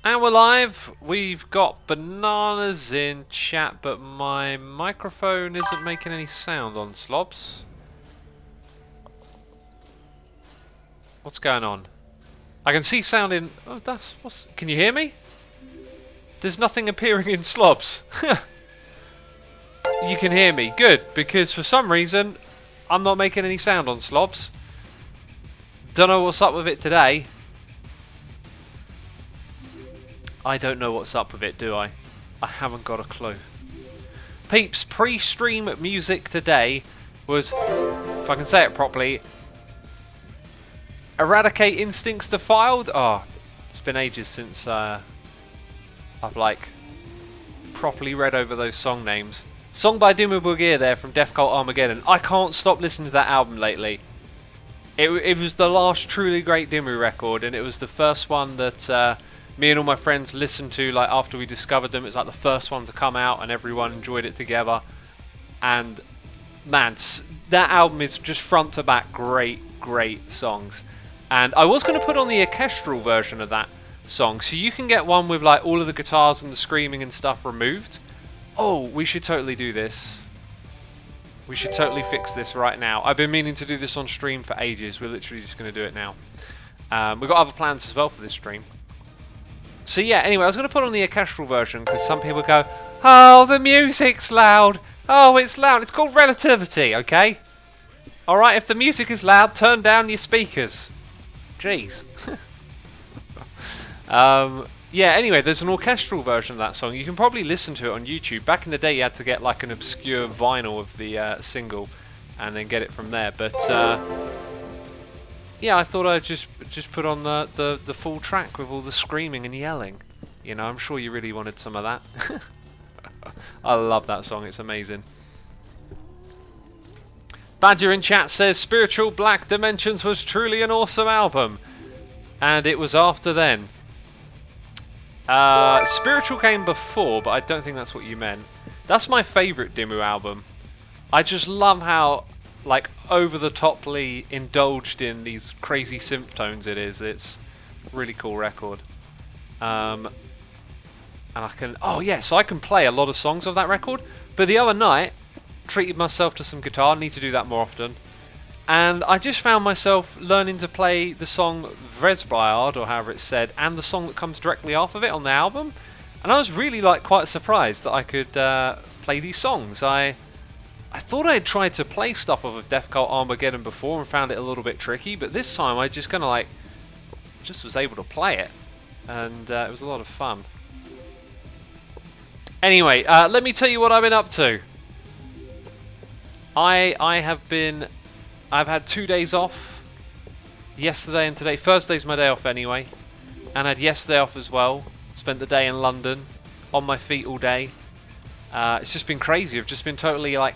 And we're live. We've got bananas in chat, but my microphone isn't making any sound on Slobs. What's going on? I can see sound in... Oh, that's... What's... Can you hear me? There's nothing appearing in Slobs. You can hear me. Good, because for some reason, I'm not making any sound on Slobs. Don't know what's up with it today. I don't know what's up with it, do I? I haven't got a clue. Peeps, pre-stream music today was, if I can say it properly, Eradicate Instincts Defiled. Oh, it's been ages since I've like properly read over those song names. Song by Dimmu Borgir there from Death Cult Armageddon. I can't stop listening to that album lately. It was the last truly great Dimmu record, and it was the first one that me and all my friends listened to like after we discovered them. It's like the first one to come out and everyone enjoyed it together. And man, that album is just front to back great songs. And I was going to put on the orchestral version of that song, so you can get one with like all of the guitars and the screaming and stuff removed. Oh, we should totally do this. We should totally fix this right now. I've been meaning to do this on stream for ages. We're literally just going to do it now. We've got other plans as well for this stream. So yeah, anyway, I was going to put on the orchestral version because some people go, oh, the music's loud. Oh, it's loud. It's called relativity, okay? Alright, if the music is loud, turn down your speakers. Jeez. Yeah, anyway, there's an orchestral version of that song. You can probably listen to it on YouTube. Back in the day, you had to get like an obscure vinyl of the single and then get it from there. But yeah, I thought I'd just put on the full track with all the screaming and yelling. You know, I'm sure you really wanted some of that. I love that song, it's amazing. Badger in chat says, Spiritual Black Dimensions was truly an awesome album. And it was after then. Spiritual came before, but I don't think that's what you meant. That's my favourite Dimmu album. I just love how like over-the-toply indulged in these crazy synth tones it is. It's a really cool record. And I can... Oh yeah, so I can play a lot of songs of that record. But the other night, treated myself to some guitar. Need to do that more often. And I just found myself learning to play the song Vresbayard, or however it's said, and the song that comes directly off of it on the album. And I was really like quite surprised that I could play these songs. I thought I had tried to play stuff off of Death Cult Armageddon before and found it a little bit tricky, but this time I just kind of like just was able to play it, and it was a lot of fun. Anyway, let me tell you what I've been up to. I've had 2 days off, yesterday and today. Thursday's my day off anyway, and I had yesterday off as well. Spent the day in London, on my feet all day. It's just been crazy. I've just been totally like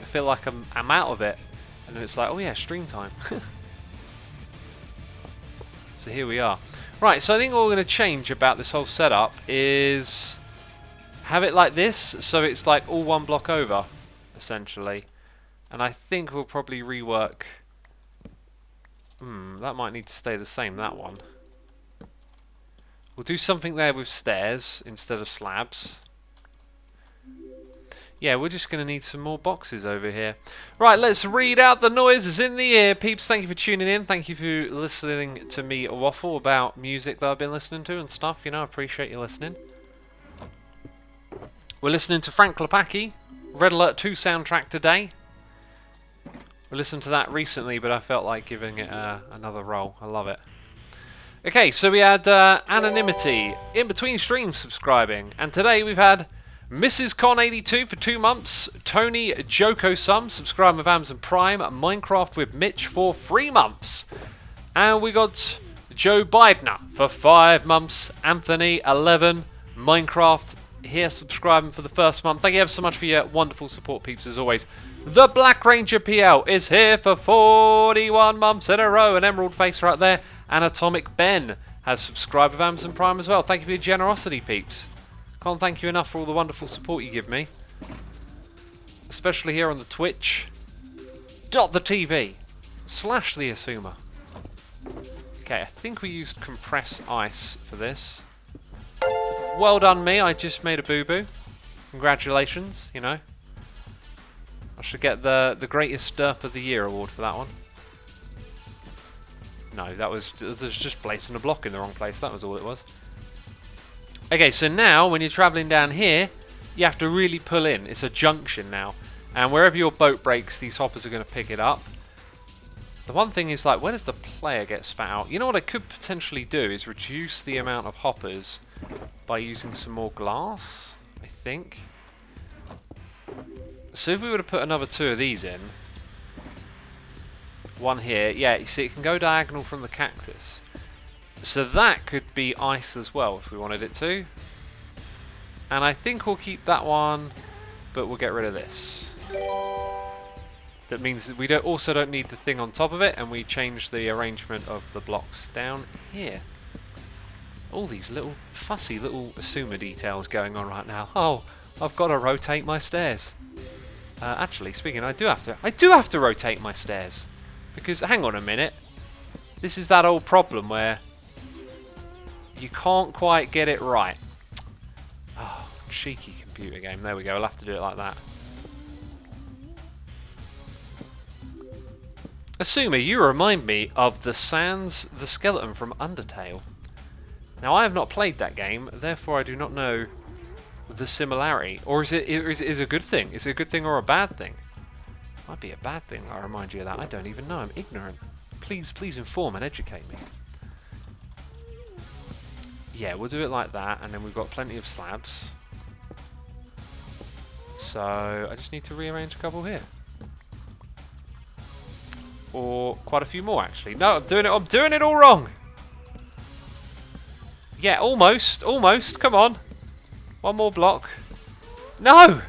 feel like I'm out of it, and then it's like, oh yeah, stream time. So here we are. Right, so I think what we're going to change about this whole setup is have it like this, so it's like all one block over, essentially. And I think we'll probably rework. That might need to stay the same, that one. We'll do something there with stairs instead of slabs. Yeah, we're just going to need some more boxes over here. Right, let's read out the noises in the ear. Peeps, thank you for tuning in. Thank you for listening to me waffle about music that I've been listening to and stuff. You know, I appreciate you listening. We're listening to Frank Klepacki, Red Alert 2 soundtrack today. We listened to that recently, but I felt like giving it another roll. I love it. Okay, so we had Anonymity, In Between Streams subscribing. And today we've had Mrs. Con82 for 2 months, Tony Joko Sum subscribing with Amazon Prime, Minecraft with Mitch for 3 months. And we got Joe Bidner for 5 months, Anthony 11, Minecraft here subscribing for the first month. Thank you ever so much for your wonderful support, peeps, as always. The Black Ranger PL is here for 41 months in a row. An emerald face right there. And Atomic Ben has subscribed with Amazon Prime as well. Thank you for your generosity, peeps. Can't thank you enough for all the wonderful support you give me. Especially here on the Twitch.tv/the Asuma. Okay, I think we used compressed ice for this. well done me, I just made a boo-boo. Congratulations, you know. I should get the greatest derp of the year award for that one. No, that was just placing a block in the wrong place, that was all it was. Okay, so now when you're travelling down here, you have to really pull in. It's a junction now. And wherever your boat breaks, these hoppers are going to pick it up. The one thing is, like, where does the player get spat out? You know what I could potentially do is reduce the amount of hoppers by using some more glass, I think. So if we were to put another 2 of these in, one here, yeah, you see it can go diagonal from the cactus. So that could be ice as well if we wanted it to. And I think we'll keep that one, but we'll get rid of this. That means that we also don't need the thing on top of it, and we change the arrangement of the blocks down here. All these little fussy little Asuma details going on right now. Oh, I've got to rotate my stairs. Actually, speaking, I do have to rotate my stairs, because hang on a minute, this is that old problem where you can't quite get it right. Oh, cheeky computer game. There we go. I'll have to do it like that. Asuma, you remind me of the Sans the Skeleton from Undertale. Now, I have not played that game, therefore I do not know the similarity. Or is it a good thing? Is it a good thing or a bad thing? Might be a bad thing, I remind you of that. I don't even know. I'm ignorant. Please inform and educate me. Yeah, we'll do it like that, and then we've got plenty of slabs. So, I just need to rearrange a couple here. Or quite a few more, actually. No, I'm doing it all wrong! Yeah, almost, come on. One more block. No!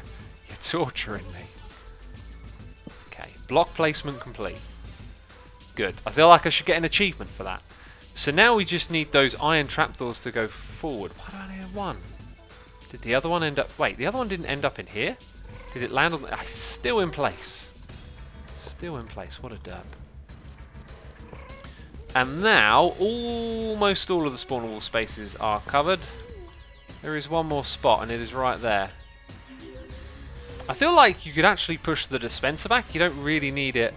You're torturing me. Okay, block placement complete. Good. I feel like I should get an achievement for that. So now we just need those iron trapdoors to go forward. Why do I only have one? Did the other one end up... Wait, the other one didn't end up in here? Did it land on... It's still in place. Still in place. What a derp. And now, almost all of the spawnable spaces are covered. There is one more spot, and it is right there. I feel like you could actually push the dispenser back. You don't really need it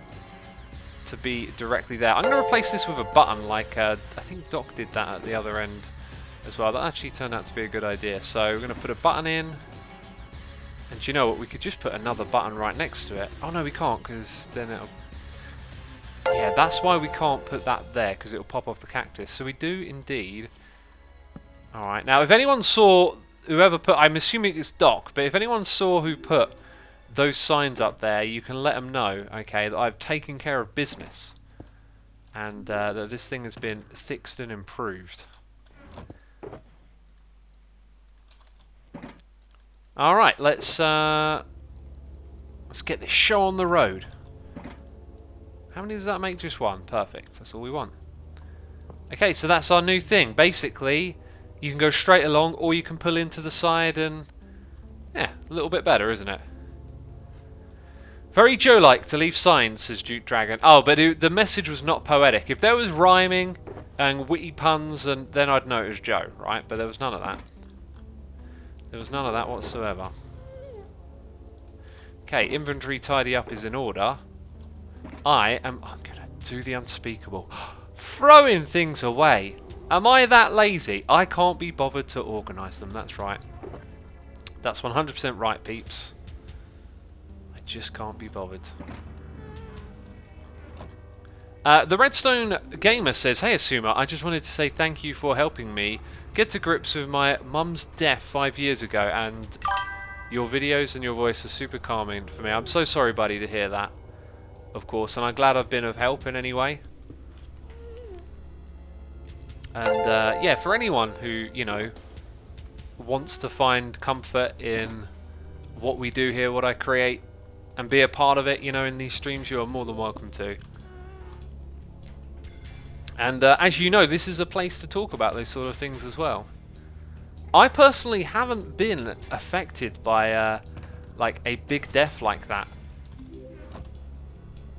to be directly there. I'm going to replace this with a button, like I think Doc did that at the other end as well. That actually turned out to be a good idea. So we're going to put a button in. And do you know what? We could just put another button right next to it. Oh no, we can't, because then it'll... Yeah, that's why we can't put that there, because it'll pop off the cactus. So we do indeed... Alright, now if anyone saw... Whoever put... I'm assuming it's Doc, but if anyone saw who put those signs up there, you can let them know, okay, that I've taken care of business. And that this thing has been fixed and improved. Alright, let's get this show on the road. How many does that make? Just one. Perfect. That's all we want. Okay, so that's our new thing. Basically, you can go straight along, or you can pull into the side and... Yeah, a little bit better, isn't it? Very Joe-like to leave signs, says Duke Dragon. Oh, but the message was not poetic. If there was rhyming and witty puns, and then I'd know it was Joe, right? But there was none of that. There was none of that whatsoever. Okay, inventory tidy up is in order. I'm gonna do the unspeakable. Throwing things away. Am I that lazy? I can't be bothered to organise them, that's right. That's 100% right, peeps. I just can't be bothered. The Redstone Gamer says, "Hey Asuma, I just wanted to say thank you for helping me get to grips with my mum's death 5 years ago, and your videos and your voice are super calming for me." I'm so sorry, buddy, to hear that, of course, and I'm glad I've been of help in any way. And yeah, for anyone who, you know, wants to find comfort in what we do here, what I create, and be a part of it, you know, in these streams, you are more than welcome to. And as you know, this is a place to talk about those sort of things as well. I personally haven't been affected by like a big death like that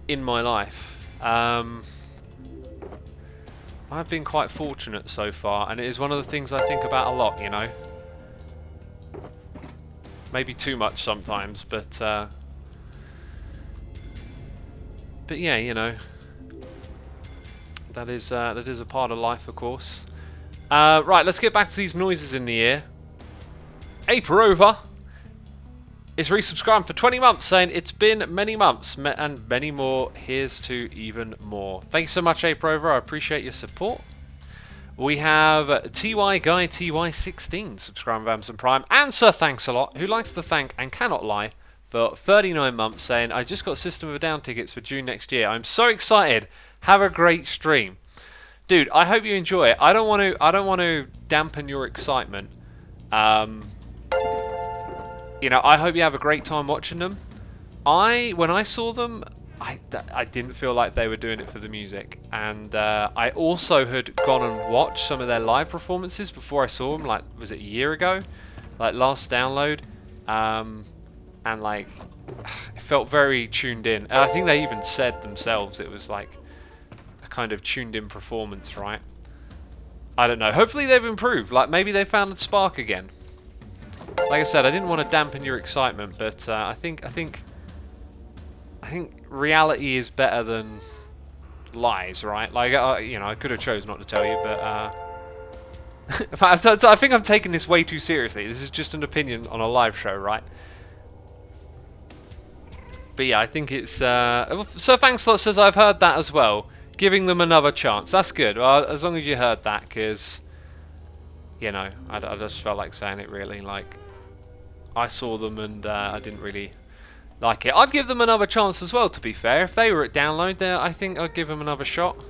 in my life. I've been quite fortunate so far, and it is one of the things I think about a lot, you know. Maybe too much sometimes, but yeah, you know, that is a part of life, of course. Right, let's get back to these noises in the ear. Aperover is resubscribing for 20 months, saying it's been many months and many more. Here's to even more. Thanks so much, Aperover. I appreciate your support. We have TY Guy TY16 subscribing with Amazon Prime, and Sir Thanks a Lot, who likes to thank and cannot lie, for 39 months, saying, I just got System of a Down tickets for June next year. I'm so excited. Have a great stream. Dude, I hope you enjoy it. I don't want to dampen your excitement. You know, I hope you have a great time watching them. When I saw them, I didn't feel like they were doing it for the music. And I also had gone and watched some of their live performances before I saw them, like, was it a year ago? Like, last download. And, like, it felt very tuned in. And I think they even said themselves it was, like, a kind of tuned-in performance, right? I don't know. Hopefully they've improved. Like, maybe they found the spark again. Like I said, I didn't want to dampen your excitement, but I think reality is better than lies, right? Like, you know, I could have chosen not to tell you, but I think I'm taking this way too seriously. This is just an opinion on a live show, right? But yeah, I think it's so Thanks a Lot says I've heard that as well. Giving them another chance. That's good. Well, as long as you heard that, because you know, I just felt like saying it really. Like, I saw them and I didn't really like it. I'd give them another chance as well, to be fair. If they were at download there, I think I'd give them another shot.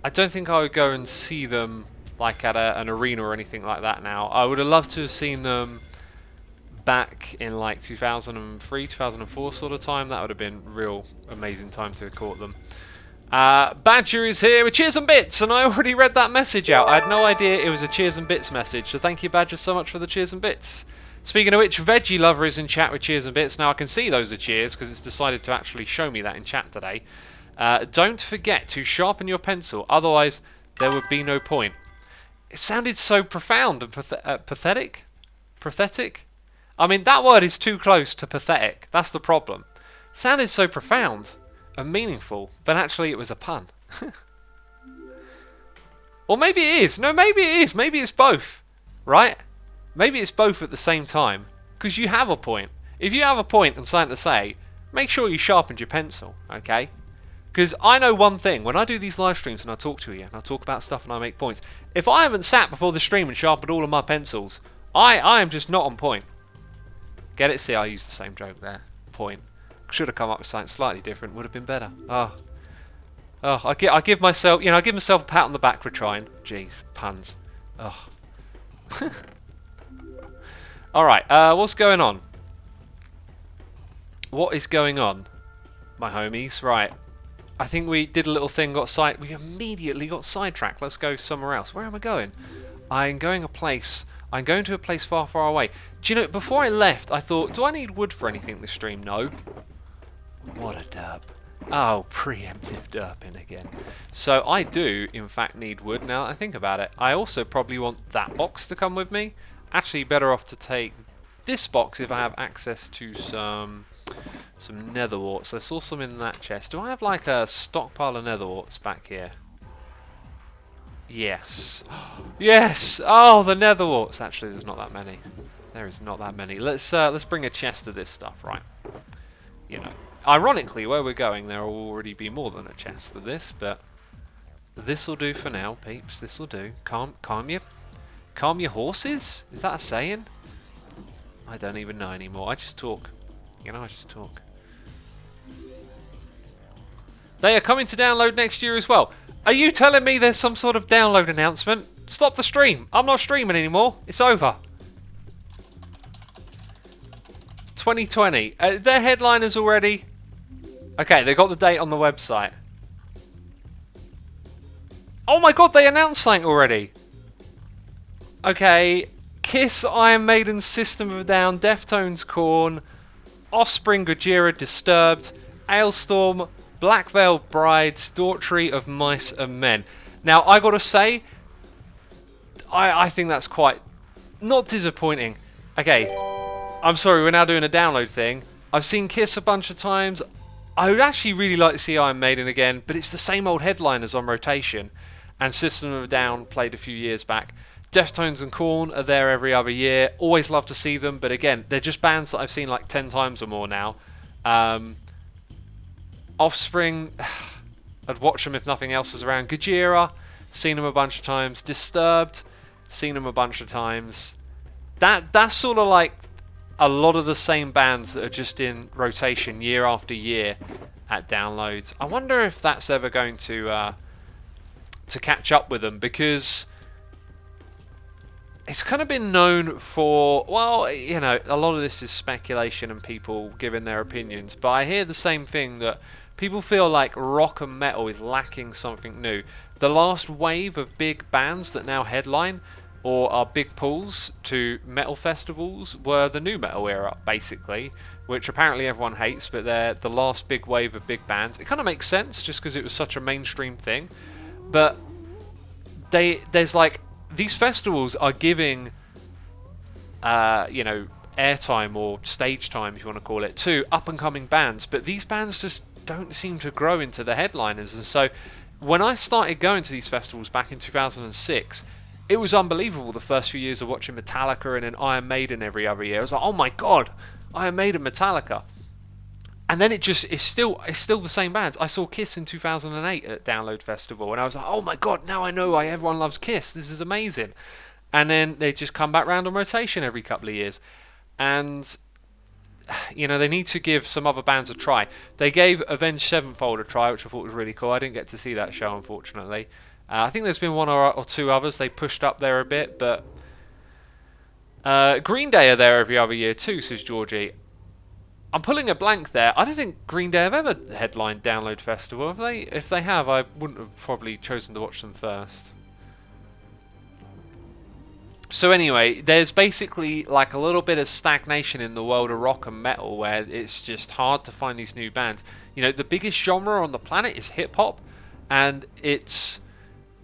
I don't think I would go and see them like at an arena or anything like that now. I would have loved to have seen them back in like 2003, 2004 sort of time. That would have been a real amazing time to have caught them. Badger is here with cheers and bits, and I already read that message out. I had no idea it was a cheers and bits message, so thank you, Badger, so much for the cheers and bits. Speaking of which, Veggie Lover is in chat with cheers and bits. Now I can see those are cheers because it's decided to actually show me that in chat today. Don't forget to sharpen your pencil, otherwise there would be no point. It sounded so profound and pathetic. Pathetic? I mean, that word is too close to pathetic. That's the problem. It sounded so profound and meaningful, but actually it was a pun. Or maybe it is. No, maybe it is. Maybe it's both. Right? Maybe it's both at the same time. Because you have a point. If you have a point and something to say, make sure you sharpened your pencil. Okay? Because I know one thing. When I do these live streams and I talk to you and I talk about stuff and I make points, if I haven't sat before the stream and sharpened all of my pencils, I am just not on point. Get it? See, I used the same joke there. Point. Should have come up with something slightly different. Would have been better. Oh, I give myself, you know, I give myself a pat on the back for trying. Jeez, puns. Oh. All right. What's going on? What is going on, my homies? Right. I think we did a little thing. We immediately got sidetracked. Let's go somewhere else. Where am I going? I'm going to a place far, far away. Do you know, before I left, I thought, do I need wood for anything this stream? No. What a derp. Oh, preemptive derping again. So I do, in fact, need wood now that I think about it. I also probably want that box to come with me. Actually, better off to take this box if I have access to some nether warts. I saw some in that chest. Do I have like a stockpile of nether warts back here? Yes. Yes! Oh, the nether warts. Actually, there's not that many. There is not that many. Let's bring a chest of this stuff, right? You know. Ironically, where we're going, there will already be more than a chest of this, but this'll do for now, peeps. This'll do. Calm your horses? Is that a saying? I don't even know anymore. I just talk. You know, I just talk. They are coming to download next year as well. Are you telling me there's some sort of download announcement? Stop the stream. I'm not streaming anymore. It's over. 2020. Their headliners already. Okay, they got the date on the website. Oh my god, they announced something already. Okay. Kiss, Iron Maiden, System of a Down, Deftones, Korn, Offspring, Gojira, Disturbed, Ailstorm, Black Veil Brides, Daughtry of Mice and Men. Now, I gotta say, I think that's quite not disappointing. Okay, I'm sorry, we're now doing a download thing. I've seen Kiss a bunch of times. I would actually really like to see Iron Maiden again, but it's the same old headliners on rotation. And System of a Down played a few years back. Deftones and Korn are there every other year. Always love to see them, but again, they're just bands that I've seen like 10 times or more now. Offspring, I'd watch them if nothing else is around. Gojira, seen them a bunch of times. Disturbed, seen them a bunch of times. That's sort of like a lot of the same bands that are just in rotation year after year at downloads. I wonder if that's ever going to catch up with them, because it's kind of been known for, well, you know, a lot of this is speculation and people giving their opinions, but I hear the same thing, that people feel like rock and metal is lacking something new. The last wave of big bands that now headline or are big pulls to metal festivals were the new metal era, basically, which apparently everyone hates, but they're the last big wave of big bands. It kind of makes sense just because it was such a mainstream thing, but there's like, these festivals are giving, you know, airtime or stage time, if you want to call it, to up-and-coming bands, but these bands just don't seem to grow into the headliners. And so when I started going to these festivals back in 2006, it was unbelievable the first few years of watching Metallica and then Iron Maiden every other year. I was like, oh my god, Iron Maiden, Metallica. And then it's still the same bands. I saw Kiss in 2008 at Download Festival, and I was like, oh my god, now I know why everyone loves Kiss. This is amazing. And then they just come back round on rotation every couple of years. And, you know, they need to give some other bands a try. They gave Avenged Sevenfold a try, which I thought was really cool. I didn't get to see that show, unfortunately. I think there's been one or two others they pushed up there a bit, but Green Day are there every other year too, says Georgie. I'm pulling a blank there. I don't think Green Day have ever headlined Download Festival, have they? If they have, I wouldn't have probably chosen to watch them first. So anyway, there's basically like a little bit of stagnation in the world of rock and metal, where it's just hard to find these new bands. You know, the biggest genre on the planet is hip-hop, and it's,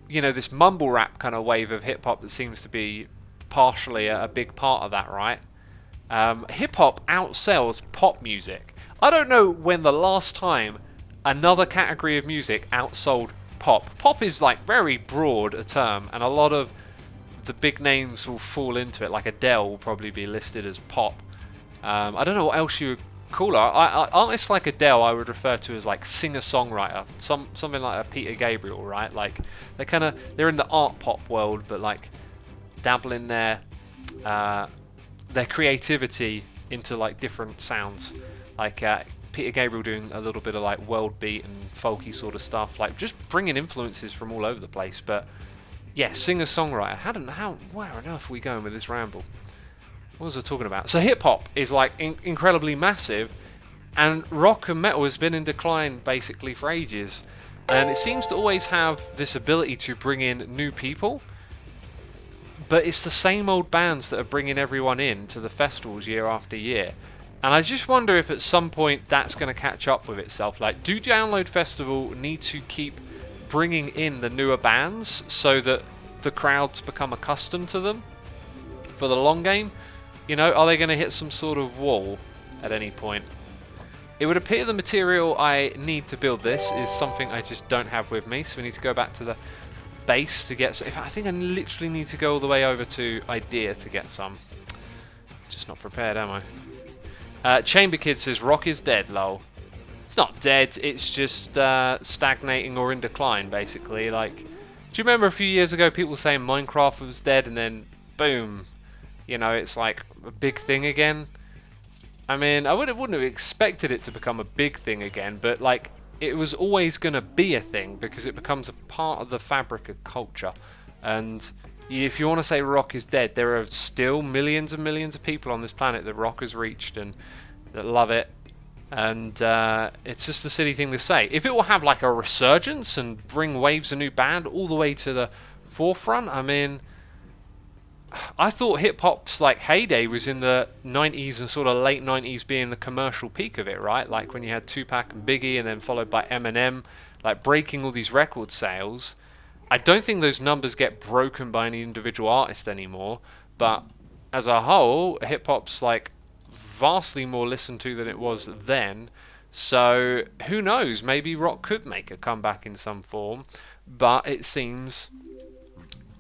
you know, this mumble rap kind of wave of hip-hop that seems to be partially a big part of that, right? Hip-hop outsells pop music. I don't know when the last time another category of music outsold pop. Pop is like very broad a term, and a lot of the big names will fall into it, like Adele will probably be listed as pop. I don't know what else you would call her. Artists like Adele I would refer to as like singer-songwriter, something like a Peter Gabriel, right? Like they're in the art pop world, but like dabbling their creativity into like different sounds, like Peter Gabriel doing a little bit of like world beat and folky sort of stuff, like just bringing influences from all over the place. But yeah, singer-songwriter. Where on earth are we going with this ramble? What was I talking about? So hip-hop is like incredibly massive, and rock and metal has been in decline basically for ages, and it seems to always have this ability to bring in new people, but it's the same old bands that are bringing everyone in to the festivals year after year. And I just wonder if at some point that's going to catch up with itself. Like, do Download Festival need to keep bringing in the newer bands so that the crowds become accustomed to them for the long game? You know, are they going to hit some sort of wall at any point? It would appear the material I need to build this is something I just don't have with me, so we need to go back to the base to get some. I think I literally need to go all the way over to Idea to get some. Just not prepared, am I? Chamber Kid says rock is dead, lol. It's not dead, it's just stagnating or in decline, basically. Like, do you remember a few years ago people saying Minecraft was dead, and then boom, you know, it's like a big thing again? I mean, I wouldn't have expected it to become a big thing again, but like, it was always going to be a thing because it becomes a part of the fabric of culture. And if you want to say rock is dead, there are still millions and millions of people on this planet that rock has reached and that love it. And it's just a silly thing to say. If it will have like a resurgence and bring waves of new band all the way to the forefront, I mean, I thought hip-hop's like heyday was in the 90s and sort of late 90s being the commercial peak of it, right? Like when you had Tupac and Biggie and then followed by Eminem, like breaking all these record sales. I don't think those numbers get broken by any individual artist anymore, but as a whole, hip-hop's like vastly more listened to than it was then. So who knows? Maybe rock could make a comeback in some form, but it seems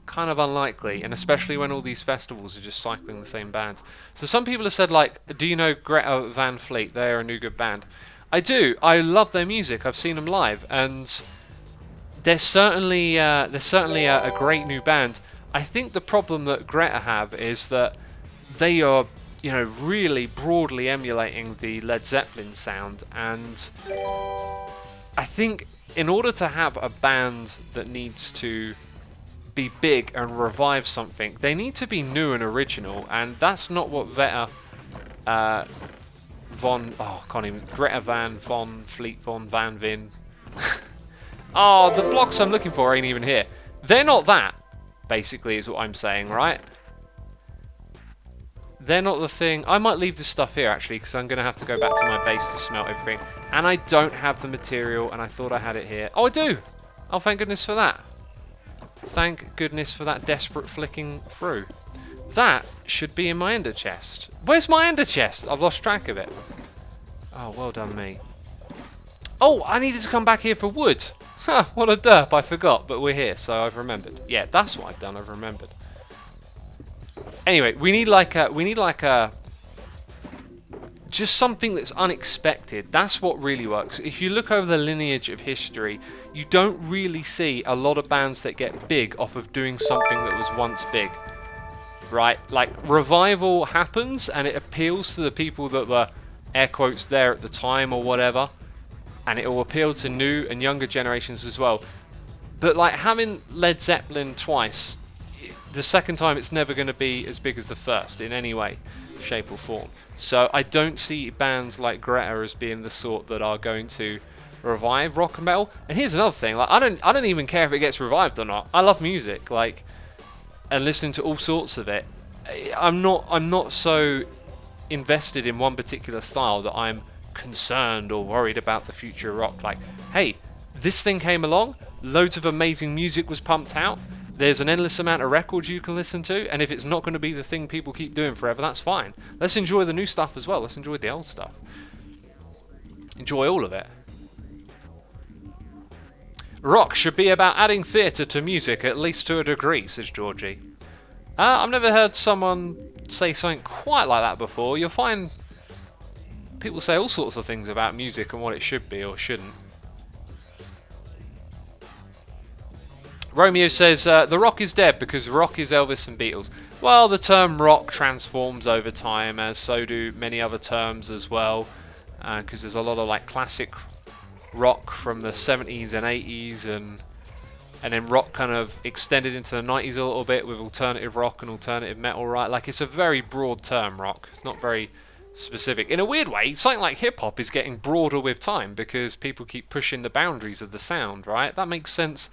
kind of unlikely, and especially when all these festivals are just cycling the same bands. So some people have said, like, do you know Greta Van Fleet? They're a new good band. I do. I love their music. I've seen them live, and they're certainly a great new band. I think the problem that Greta have is that they are, you know, really broadly emulating the Led Zeppelin sound, and I think in order to have a band that needs to be big and revive something, they need to be new and original, and that's not what Greta Van Fleet Von Van Vin. Oh, the blocks I'm looking for ain't even here. They're not that, basically, is what I'm saying, right? They're not the thing. I might leave this stuff here, actually, because I'm going to have to go back to my base to smelt everything. And I don't have the material, and I thought I had it here. Oh, I do! Oh, thank goodness for that. Thank goodness for that desperate flicking through. That should be in my ender chest. Where's my ender chest? I've lost track of it. Oh, well done me. Oh, I needed to come back here for wood. Ha, what a derp, I forgot, but we're here, so I've remembered. Yeah, that's what I've done, I've remembered. Anyway, we need like a just something that's unexpected. That's what really works. If you look over the lineage of history, you don't really see a lot of bands that get big off of doing something that was once big. Right? Like, revival happens and it appeals to the people that were, air quotes, there at the time or whatever. And it will appeal to new and younger generations as well. But like having Led Zeppelin twice, the second time it's never going to be as big as the first in any way, shape or form. So I don't see bands like Greta as being the sort that are going to revive rock and metal. And here's another thing, like I don't even care if it gets revived or not. I love music, like, and listening to all sorts of it. I'm not so invested in one particular style that I'm concerned or worried about the future of rock. Like, hey, this thing came along, loads of amazing music was pumped out, there's an endless amount of records you can listen to, and if it's not going to be the thing people keep doing forever, that's fine. Let's enjoy the new stuff as well. Let's enjoy the old stuff. Enjoy all of it. Rock should be about adding theatre to music, at least to a degree, says Georgie. I've never heard someone say something quite like that before. You'll find people say all sorts of things about music and what it should be or shouldn't. Romeo says, the rock is dead because rock is Elvis and Beatles. Well, the term rock transforms over time, as so do many other terms as well, because there's a lot of like classic rock from the 70s and 80s, and then rock kind of extended into the 90s a little bit with alternative rock and alternative metal, right? Like, it's a very broad term, rock. It's not very specific. In a weird way, something like hip-hop is getting broader with time because people keep pushing the boundaries of the sound, right? That makes sense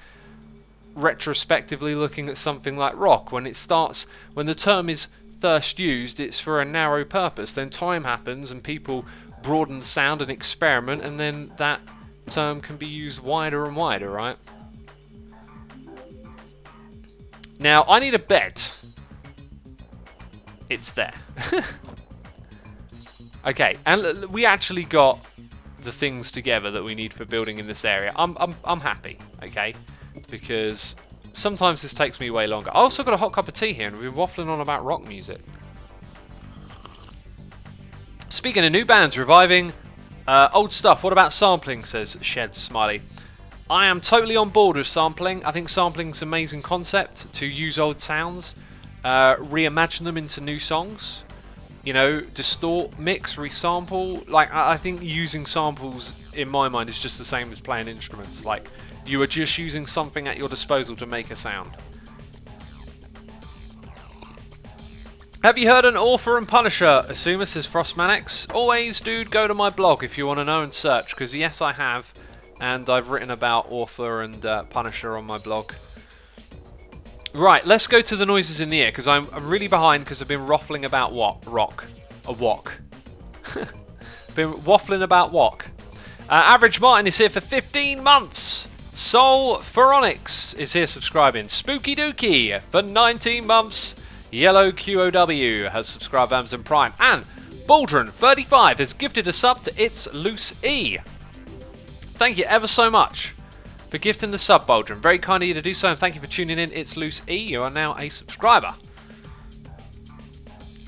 retrospectively looking at something like rock. When the term is first used, it's for a narrow purpose. Then time happens and people broaden the sound and experiment, and then that term can be used wider and wider, right? Now, I need a bed. It's there. Okay, and we actually got the things together that we need for building in this area. I'm happy, okay? Because sometimes this takes me way longer. I also got a hot cup of tea here, and we've been waffling on about rock music. Speaking of new bands reviving old stuff, what about sampling, says Shed Smiley. I am totally on board with sampling. I think sampling's an amazing concept to use old sounds, reimagine them into new songs. You know, distort, mix, resample. Like, I think using samples, in my mind, is just the same as playing instruments. Like, you are just using something at your disposal to make a sound. Have you heard an Author and Punisher? Asuma, says Frostmanix. Always, dude, go to my blog if you want to know and search, because yes, I have. And I've written about Author and Punisher on my blog. Right, let's go to the noises in the ear, because I'm really behind because I've been waffling about what? Rock. A wok. Been waffling about wok. Average Martin is here for 15 months. Soul Phoronix is here subscribing. Spooky Dookie for 19 months. Yellow QOW has subscribed Amazon Prime. And Baldron35 has gifted a sub to It's Loose E. Thank you ever so much for gifting the sub, Baldron. Very kind of you to do so, and thank you for tuning in. It's Loose E. You are now a subscriber.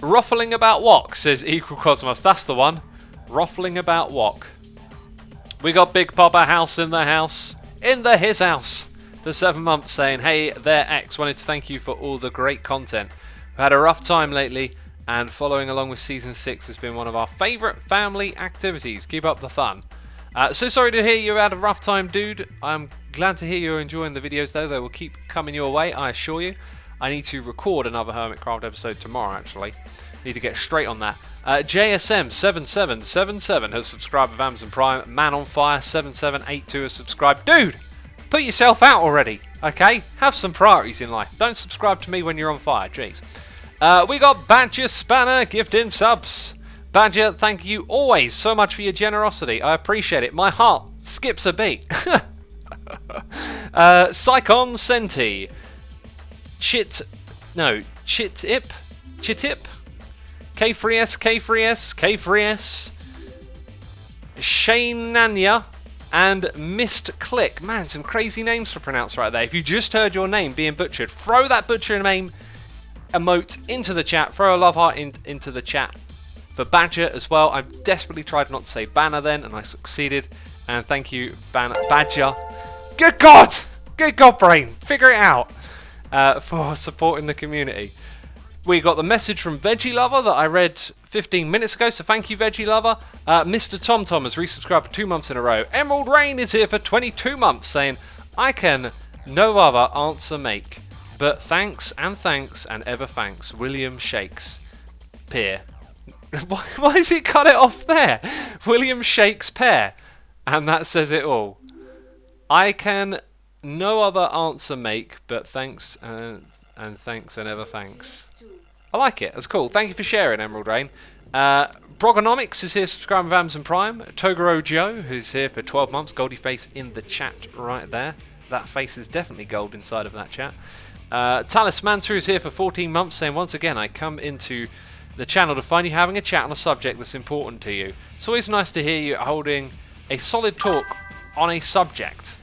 Ruffling about Wok, says Equal Cosmos. That's the one. Ruffling about Wok. We got Big Papa House in the house. In his house. For 7 months saying, hey there X, wanted to thank you for all the great content. We've had a rough time lately, and following along with Season 6 has been one of our favourite family activities. Keep up the fun. So sorry to hear you had a rough time, dude. I'm glad to hear you're enjoying the videos, though. They will keep coming your way, I assure you. I need to record another Hermitcraft episode tomorrow, actually. Need to get straight on that. JSM7777 has subscribed with Amazon Prime. Man on Fire 7782 has subscribed. Dude, put yourself out already, okay? Have some priorities in life. Don't subscribe to me when you're on fire, jeez. We got Badger Spanner gifting subs. Badger, thank you always so much for your generosity. I appreciate it. My heart skips a beat. Psychon Senti. Chitip. K3S. Shane Nanya. And Mist Click. Man, some crazy names to pronounce right there. If you just heard your name being butchered, throw that butcher name emote into the chat. Throw a love heart into the chat for Badger as well. I desperately tried not to say Banner then, and I succeeded. And thank you, Badger. Good God! Good God, brain. Figure it out. For supporting the community. We got the message from Veggie Lover that I read 15 minutes ago, so thank you, Veggie Lover. Mr. TomTom has resubscribed for 2 months in a row. Emerald Rain is here for 22 months, saying, I can no other answer make, but thanks and ever thanks. William Shakespeare. Why has he cut it off there? William Shakespeare. And that says it all. I can no other answer make, but thanks and ever thanks. I like it. That's cool. Thank you for sharing, Emerald Rain. Brogonomics is here subscribing with Amazon Prime. Toguro Joe, who's here for 12 months. Goldie face in the chat right there. That face is definitely gold inside of that chat. Talis Mansu is here for 14 months, saying, once again, I come into the channel to find you having a chat on a subject that's important to you. It's always nice to hear you holding a solid talk on a subject.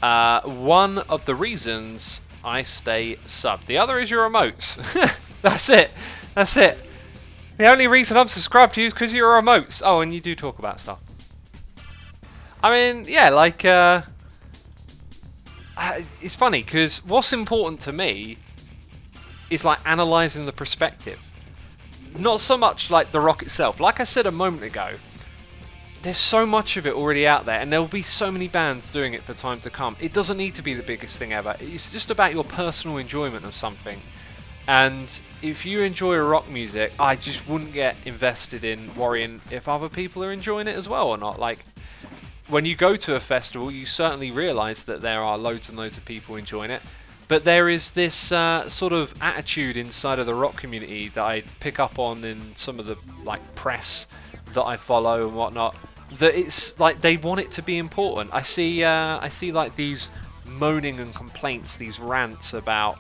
One of the reasons I stay subbed. The other is your emotes. That's it. That's it. The only reason I'm subscribed to you is because you're emotes. Oh, and you do talk about stuff. I mean, yeah, like, it's funny because what's important to me is like analysing the perspective. Not so much like the rock itself. Like I said a moment ago, there's so much of it already out there, and there will be so many bands doing it for time to come. It doesn't need to be the biggest thing ever. It's just about your personal enjoyment of something. And if you enjoy rock music, I just wouldn't get invested in worrying if other people are enjoying it as well or not. Like, when you go to a festival, you certainly realise that there are loads and loads of people enjoying it. But there is this sort of attitude inside of the rock community that I pick up on in some of the like press that I follow and whatnot. That it's like they want it to be important. I see like these moaning and complaints, these rants about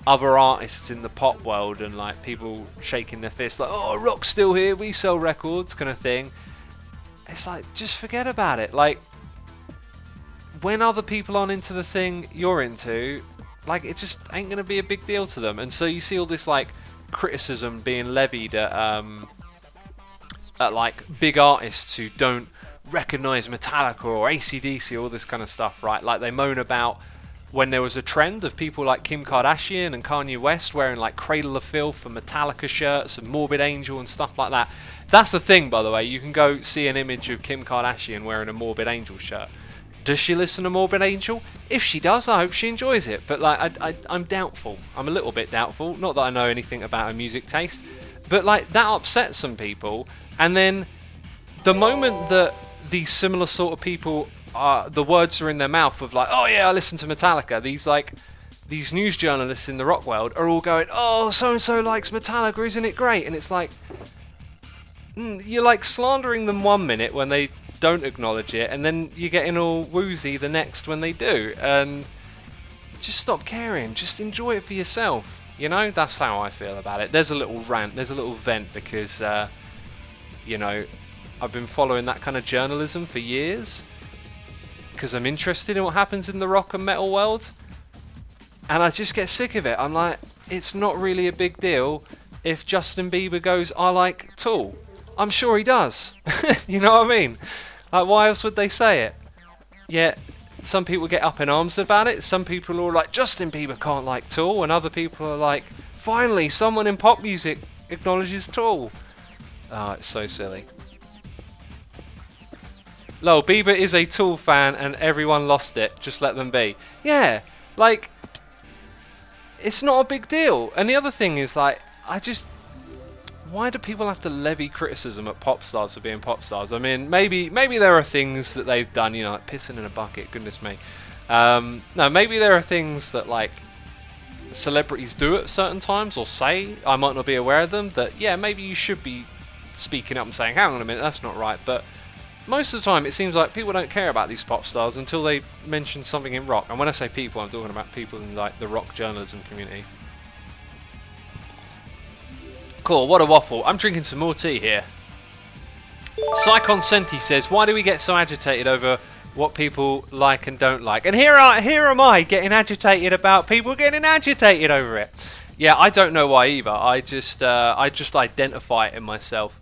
other artists in the pop world, and like people shaking their fists like, oh, rock's still here, we sell records, kind of thing. It's like, just forget about it. Like, when other people aren't into the thing you're into, like, it just ain't gonna be a big deal to them. And so you see all this like criticism being levied at like big artists who don't recognise Metallica or AC/DC, all this kind of stuff, right? Like, they moan about when there was a trend of people like Kim Kardashian and Kanye West wearing like Cradle of Filth and Metallica shirts and Morbid Angel and stuff like that. That's the thing, by the way. You can go see an image of Kim Kardashian wearing a Morbid Angel shirt. Does she listen to Morbid Angel? If she does, I hope she enjoys it. But like, I'm doubtful. I'm a little bit doubtful. Not that I know anything about her music taste, but like, that upsets some people. And then the moment that these similar sort of people the words are in their mouth of like, oh yeah, I listen to Metallica, these news journalists in the rock world are all going, oh, so and so likes Metallica, isn't it great? And it's like, you're like slandering them 1 minute when they don't acknowledge it, and then you're getting all woozy the next when they do. And just stop caring, just enjoy it for yourself. You know, that's how I feel about it. There's a little rant, there's a little vent because, you know, I've been following that kind of journalism for years because I'm interested in what happens in the rock and metal world, and I just get sick of it. I'm like, it's not really a big deal if Justin Bieber goes, I like Tool. I'm sure he does. You know what I mean? Like, why else would they say it? Yet, some people get up in arms about it. Some people are like, Justin Bieber can't like Tool, and other people are like, finally, someone in pop music acknowledges Tool. Oh, it's so silly. Lol, Bieber is a Tool fan and everyone lost it. Just let them be. Yeah, like, it's not a big deal. And the other thing is, like, why do people have to levy criticism at pop stars for being pop stars? I mean, maybe there are things that they've done, you know, like pissing in a bucket, goodness me. No, maybe there are things that, like, celebrities do at certain times or say, I might not be aware of them, that, yeah, maybe you should be speaking up and saying, hang on a minute, that's not right. But most of the time, it seems like people don't care about these pop stars until they mention something in rock. And when I say people, I'm talking about people in, like, the rock journalism community. Cool, what a waffle. I'm drinking some more tea here. Psychon Senti says, why do we get so agitated over what people like and don't like? And here am I getting agitated about people getting agitated over it. Yeah, I don't know why either. I just identify it in myself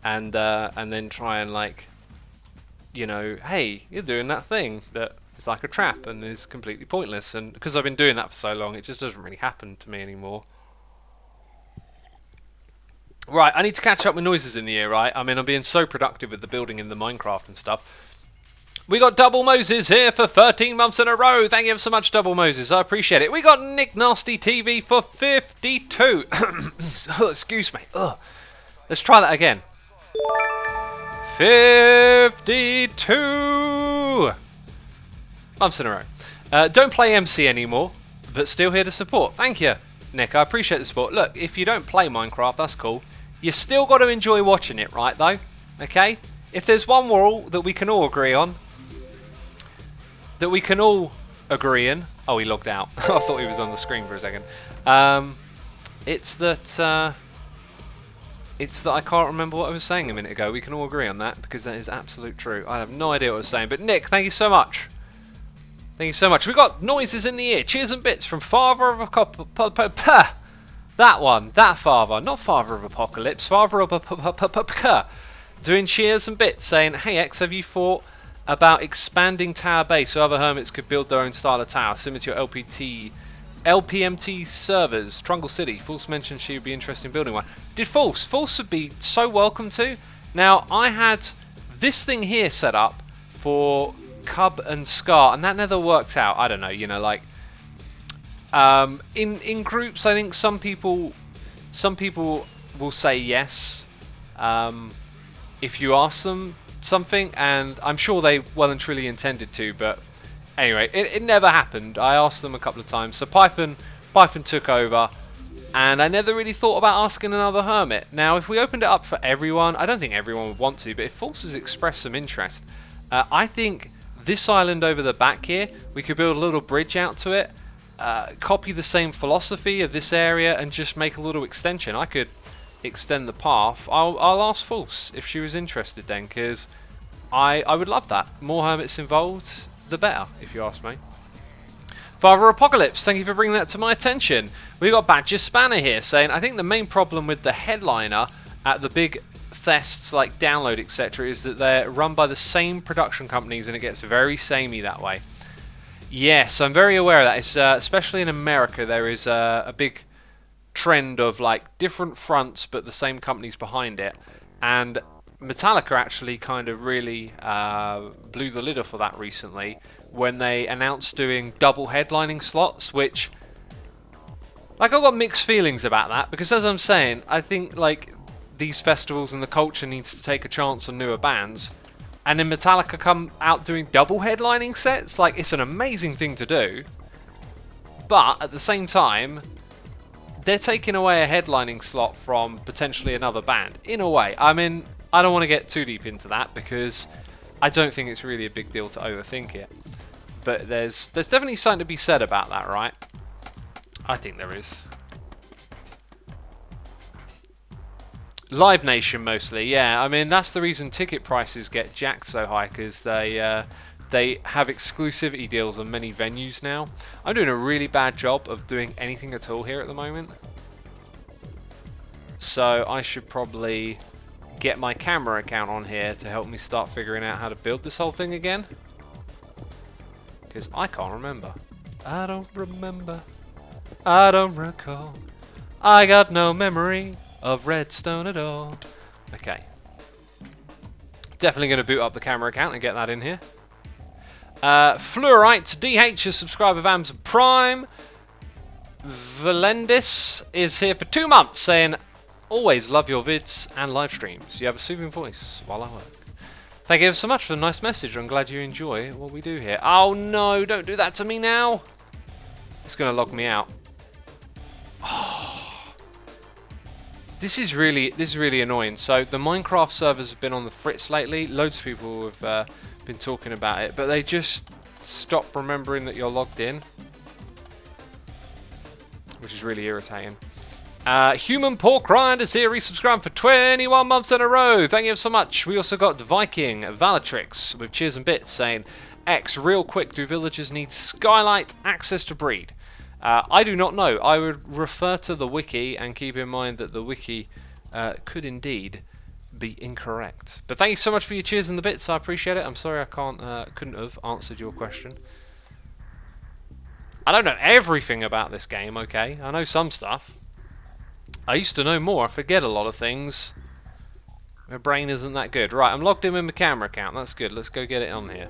and then try and, like, you know, hey, you're doing that thing that is like a trap and is completely pointless. And because I've been doing that for so long, it just doesn't really happen to me anymore. Right, I need to catch up with noises in the ear, right? I mean, I'm being so productive with the building in the Minecraft and stuff. We got Double Moses here for 13 months in a row. Thank you so much, Double Moses. I appreciate it. We got Nick Nasty TV for 52. Oh, excuse me. Ugh. Let's try that again. 52 months in a row. Don't play MC anymore, but still here to support. Thank you, Nick. I appreciate the support. Look, if you don't play Minecraft, that's cool. You've still got to enjoy watching it, right, though? Okay? If there's one rule that we can all agree on, Oh, he logged out. I thought he was on the screen for a second. It's that I can't remember what I was saying a minute ago. We can all agree on that, because that is absolute true. I have no idea what I was saying. But Nick, thank you so much. Thank you so much. We got noises in the ear. Cheers and bits from Father of a that one. That father. Not Father of Apocalypse. Father of a doing cheers and bits, saying, hey X, have you thought about expanding tower base so other hermits could build their own style of tower, similar to your LPMT servers? Trungle City. False mentioned she would be interested in building one. Did False? False would be so welcome to. Now, I had this thing here set up for Cub and Scar, and that never worked out. I don't know, you know, like, in groups, I think some people will say yes if you ask them something, and I'm sure they well and truly intended to, but anyway, it never happened. I asked them a couple of times, so Python took over, and I never really thought about asking another hermit. Now, if we opened it up for everyone, I don't think everyone would want to, but if False expressed some interest, I think this island over the back here, we could build a little bridge out to it, copy the same philosophy of this area, and just make a little extension. I could extend the path. I'll ask False if she was interested then, because I would love that. More hermits involved, the better, if you ask me. Father Apocalypse, thank you for bringing that to my attention. We got Badger Spanner here saying, I think the main problem with the headliner at the big fests like Download, etc., is that they're run by the same production companies, and it gets very samey that way. Yes, I'm very aware of that. It's, especially in America, there is a big trend of like different fronts but the same companies behind it, and Metallica actually kind of really blew the lid off of that recently when they announced doing double headlining slots, which, like, I've got mixed feelings about that, because as I'm saying, I think like these festivals and the culture needs to take a chance on newer bands, and then Metallica come out doing double headlining sets. Like, it's an amazing thing to do, but at the same time they're taking away a headlining slot from potentially another band, in a way. I mean, I don't want to get too deep into that, because I don't think it's really a big deal to overthink it. But there's definitely something to be said about that, right? I think there is. Live Nation mostly, yeah. I mean, that's the reason ticket prices get jacked so high, because they have exclusivity deals on many venues now. I'm doing a really bad job of doing anything at all here at the moment. So I should probably get my camera account on here to help me start figuring out how to build this whole thing again. Because I can't remember. I don't remember. I don't recall. I got no memory of Redstone at all. Okay. Definitely going to boot up the camera account and get that in here. Fluorite DH, a subscriber of Amazon Prime. Valendis is here for 2 months saying, always love your vids and live streams. You have a soothing voice while I work. Thank you so much for the nice message. I'm glad you enjoy what we do here. Oh no, don't do that to me now. It's going to log me out. Oh. This is really annoying. So the Minecraft servers have been on the fritz lately. Loads of people have been talking about it, but they just stop remembering that you're logged in, which is really irritating. Human Pork Rind is here, resubscribed for 21 months in a row. Thank you so much. We also got Viking Valatrix with cheers and bits saying, X, real quick, do villagers need skylight access to breed? I do not know. I would refer to the wiki and keep in mind that the wiki could indeed be incorrect. But thank you so much for your cheers and the bits. I appreciate it. I'm sorry I couldn't have answered your question. I don't know everything about this game, okay? I know some stuff. I used to know more. I forget a lot of things. My brain isn't that good. Right, I'm logged in with my camera account. That's good. Let's go get it on here.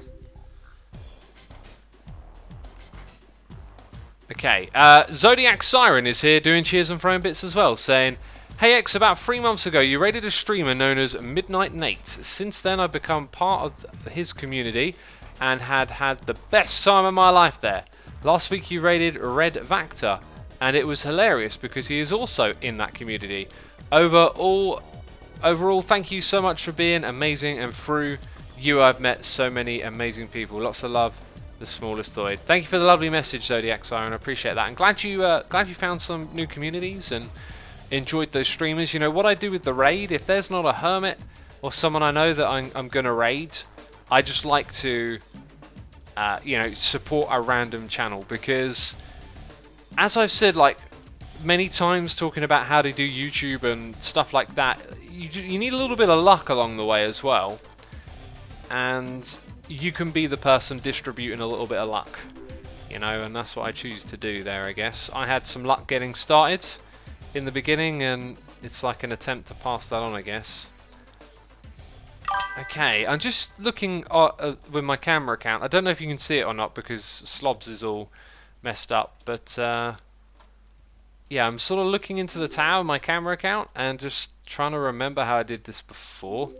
Okay, Zodiac Siren is here doing cheers and throwing bits as well, saying, Hey X, about 3 months ago you raided a streamer known as Midnight Nate. Since then I've become part of his community and had the best time of my life there. Last week you raided Red Vactor, and it was hilarious because he is also in that community. Overall, thank you so much for being amazing, and through you I've met so many amazing people. Lots of love, the smallest Thoid. Thank you for the lovely message, Zodiac Siren. I appreciate that. And glad you found some new communities and enjoyed those streamers. You know what I do with the raid, if there's not a hermit or someone I know that I'm gonna raid, I just like to you know, support a random channel, because as I've said like many times talking about how to do YouTube and stuff like that, you need a little bit of luck along the way as well, and you can be the person distributing a little bit of luck, you know, and that's what I choose to do there, I guess. I had some luck getting started in the beginning, and it's like an attempt to pass that on, I guess. Okay, I'm just looking with my camera account. I don't know if you can see it or not because Slobs is all messed up, but yeah, I'm sort of looking into the tower of my camera account and just trying to remember how I did this before.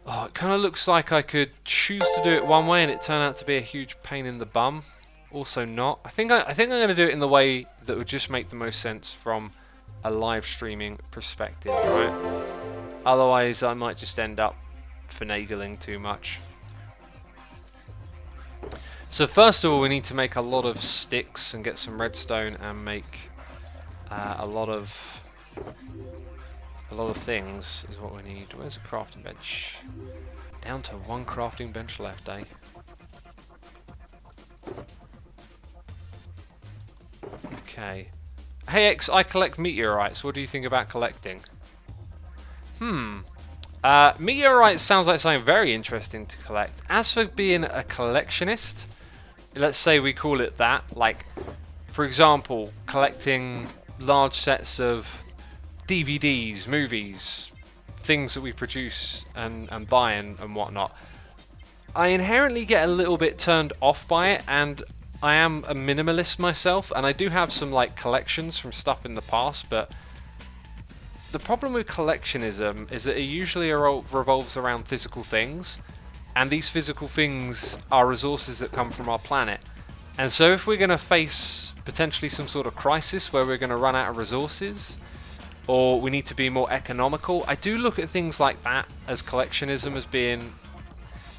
Oh, it kind of looks like I could choose to do it one way and it turned out to be a huge pain in the bum. Also not. I think I'm going to do it in the way that would just make the most sense from a live streaming perspective, right? Otherwise, I might just end up finagling too much. So first of all, we need to make a lot of sticks and get some redstone and make a lot of things is what we need. Where's a crafting bench? Down to 1 crafting bench left, eh? Okay. Hey X, I collect meteorites. What do you think about collecting? Meteorites sounds like something very interesting to collect. As for being a collectionist, let's say we call it that, like, for example, collecting large sets of DVDs, movies, things that we produce and buy and whatnot, I inherently get a little bit turned off by it, and I am a minimalist myself, and I do have some like collections from stuff in the past, but the problem with collectionism is that it usually revolves around physical things, and these physical things are resources that come from our planet. And so if we're going to face potentially some sort of crisis where we're going to run out of resources, or we need to be more economical, I do look at things like that as collectionism as being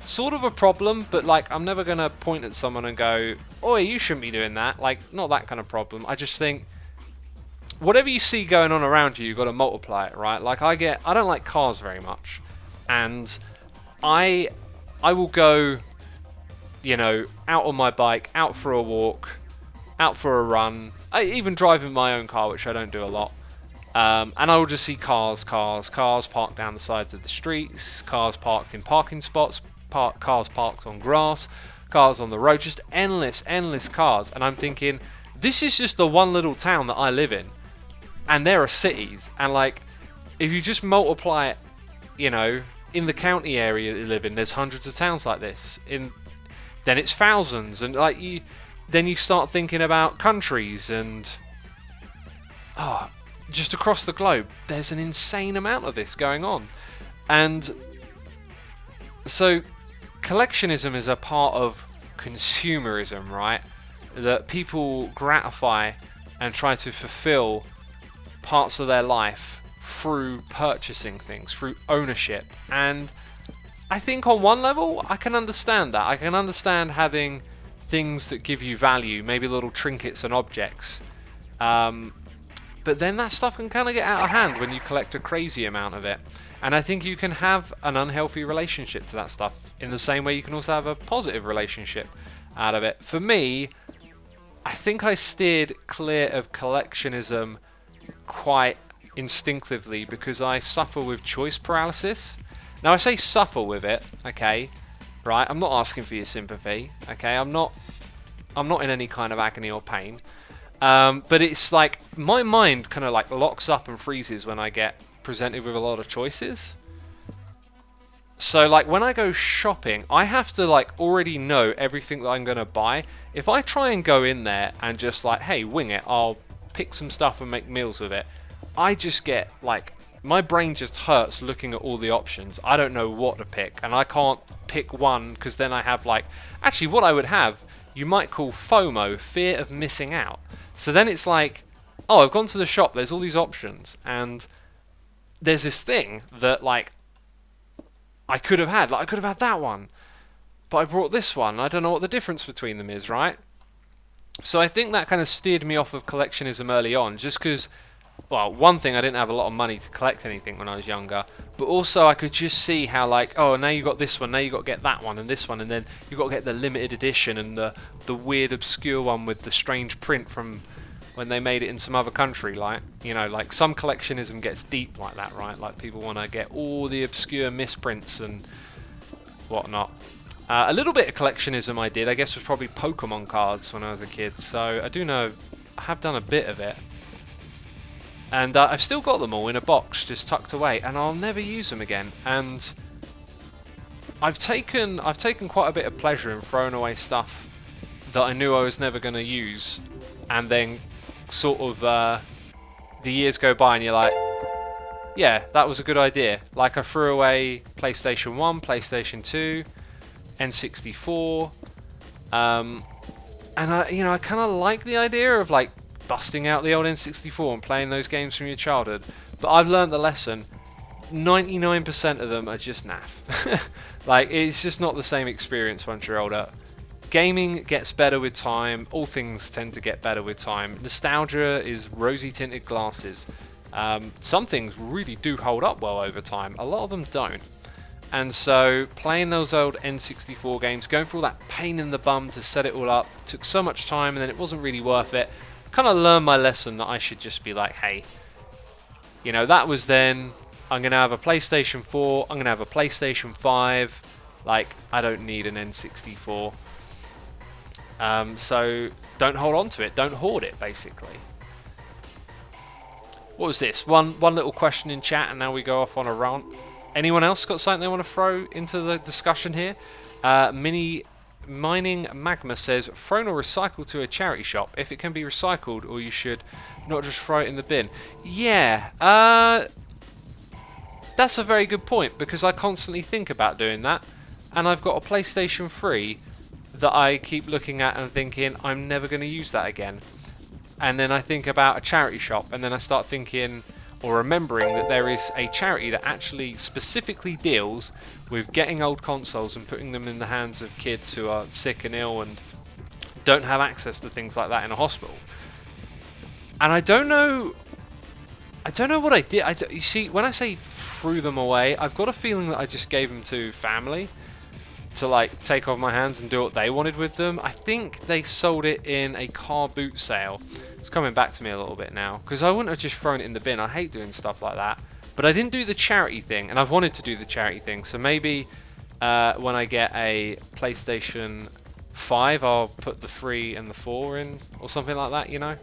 sort of a problem, but like I'm never going to point at someone and go, "Oi, you shouldn't be doing that." Like, not that kind of problem. I just think whatever you see going on around you, you've got to multiply it, right? Like I don't like cars very much, and I will go, you know, out on my bike, out for a walk, out for a run. I even drive in my own car, which I don't do a lot. And I will just see cars parked down the sides of the streets, cars parked in parking spots, cars parked on grass, cars on the road, just endless cars. And I'm thinking, this is just the one little town that I live in, and there are cities. And like, if you just multiply it, you know, in the county area that you live in, there's hundreds of towns like this. Then it's thousands, and like then you start thinking about countries and just across the globe, there's an insane amount of this going on. And so collectionism is a part of consumerism, right? That people gratify and try to fulfill parts of their life through purchasing things, through ownership. And I think on one level, I can understand that. I can understand having things that give you value, maybe little trinkets and objects. But then that stuff can kind of get out of hand when you collect a crazy amount of it. And I think you can have an unhealthy relationship to that stuff in the same way you can also have a positive relationship out of it. For me, I think I steered clear of collectionism quite instinctively because I suffer with choice paralysis. Now I say suffer with it, okay, right? I'm not asking for your sympathy, okay? I'm not in any kind of agony or pain. But it's like my mind kind of like locks up and freezes when I get presented with a lot of choices. So like when I go shopping, I have to like already know everything that I'm going to buy. If I try and go in there and just like, hey, wing it, I'll pick some stuff and make meals with it, I just get like, my brain just hurts looking at all the options. I don't know what to pick, and I can't pick one because then I have like, actually what I would have, you might call FOMO, fear of missing out. So then it's like, oh, I've gone to the shop, there's all these options, and there's this thing that like I could have had. Like I could have had that one, but I brought this one. I don't know what the difference between them is, right? So I think that kind of steered me off of collectionism early on, just because, well, one thing, I didn't have a lot of money to collect anything when I was younger, but also I could just see how like, oh, now you got this one, now you got to get that one and this one, and then you got to get the limited edition and the weird obscure one with the strange print from when they made it in some other country. Like, you know, like some collectionism gets deep like that, right? Like people want to get all the obscure misprints and whatnot. A little bit of collectionism I did, I guess, was probably Pokemon cards when I was a kid. So I do know, I have done a bit of it. And I've still got them all in a box, just tucked away, and I'll never use them again. And I've taken quite a bit of pleasure in throwing away stuff that I knew I was never going to use, and then sort of the years go by, and you're like, yeah, that was a good idea. Like I threw away PlayStation 1, PlayStation 2, N64, and I kind of like the idea of like busting out the old N64 and playing those games from your childhood, but I've learned the lesson. 99% of them are just naff. Like, it's just not the same experience once you're older. Gaming gets better with time. All things tend to get better with time. Nostalgia is rosy tinted glasses. Some things really do hold up well over time. A lot of them don't. And so playing those old N64 games, going through all that pain in the bum to set it all up, took so much time, and then it wasn't really worth it. Kind of learned my lesson that I should just be like, hey, you know, that was then. I'm going to have a PlayStation 4. I'm going to have a PlayStation 5. Like, I don't need an N64. So don't hold on to it. Don't hoard it, basically. What was this? One little question in chat, and now we go off on a rant. Anyone else got something they want to throw into the discussion here? Mining Magma says, thrown or recycled to a charity shop if it can be recycled, or you should not just throw it in the bin. Yeah, that's a very good point, because I constantly think about doing that, and I've got a PlayStation 3 that I keep looking at and thinking, I'm never going to use that again. And then I think about a charity shop, and then I start thinking, or remembering, that there is a charity that actually specifically deals with getting old consoles and putting them in the hands of kids who are sick and ill and don't have access to things like that in a hospital. And I don't know I don't know what I did. You see, when I say threw them away, I've got a feeling that I just gave them to family to like take off my hands and do what they wanted with them. I think they sold it in a car boot sale. It's coming back to me a little bit now, because I wouldn't have just thrown it in the bin. I hate doing stuff like that. But I didn't do the charity thing, and I've wanted to do the charity thing. So maybe when I get a PlayStation 5, I'll put the 3 and the 4 in, or something like that, you know?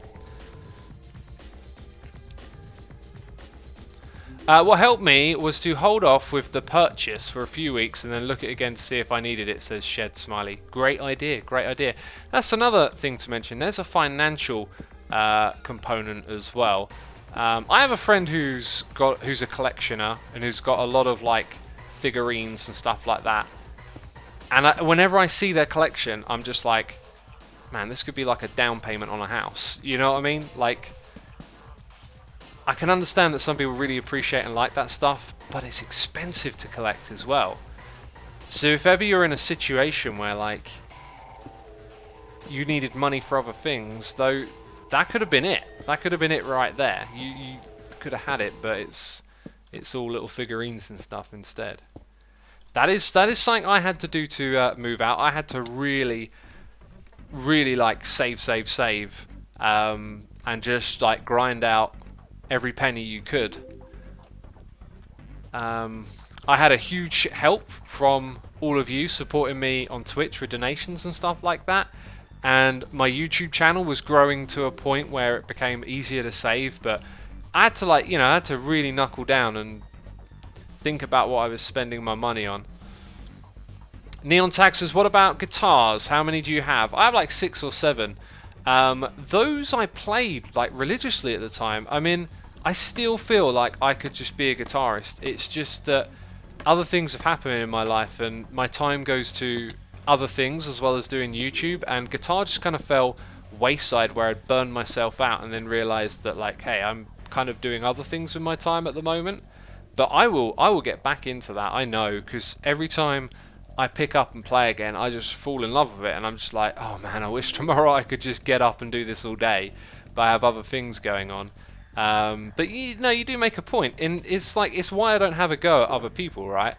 What helped me was to hold off with the purchase for a few weeks and then look at it again to see if I needed it, says Shed Smiley. Great idea, great idea. That's another thing to mention. There's a financial component as well. I have a friend who's a collectioner and who's got a lot of like figurines and stuff like that. And whenever I see their collection, I'm just like, man, this could be like a down payment on a house. You know what I mean? Like, I can understand that some people really appreciate and like that stuff, but it's expensive to collect as well. So if ever you're in a situation where like you needed money for other things, though, that could have been it. That could have been it right there. You could have had it, but it's all little figurines and stuff instead. That is something I had to do to move out. I had to really like save, and just like grind out every penny you could. I had a huge help from all of you supporting me on Twitch with donations and stuff like that, and my YouTube channel was growing to a point where it became easier to save, but I had to I had to really knuckle down and think about what I was spending my money on. Neon Tag says, what about guitars? How many do you have? I have like 6 or 7. Those I played like religiously at the time. I mean, I still feel like I could just be a guitarist. It's just that other things have happened in my life and my time goes to other things as well as doing YouTube, and guitar just kind of fell wayside where I'd burned myself out and then realized that like, hey, I'm kind of doing other things with my time at the moment. But I will get back into that, I know, because every time I pick up and play again, I just fall in love with it, and I'm just like, oh man, I wish tomorrow I could just get up and do this all day, but I have other things going on. But you do make a point, and it's why I don't have a go at other people, right?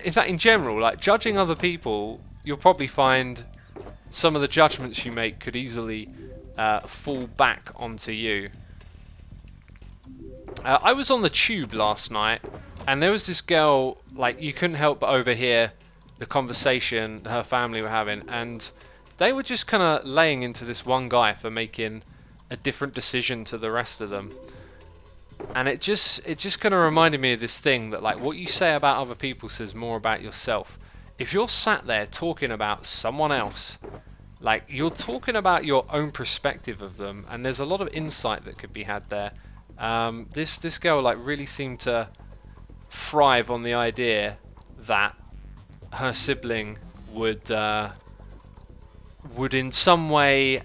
In fact, in general, like judging other people, you'll probably find some of the judgments you make could easily fall back onto you. I was on the tube last night, and there was this girl, like, you couldn't help but overhear the conversation her family were having, and they were just kind of laying into this one guy for making a different decision to the rest of them. And it just kind of reminded me of this thing that, like, what you say about other people says more about yourself. If you're sat there talking about someone else, like, you're talking about your own perspective of them, and there's a lot of insight that could be had there. This girl, like, really seemed to thrive on the idea that her sibling would in some way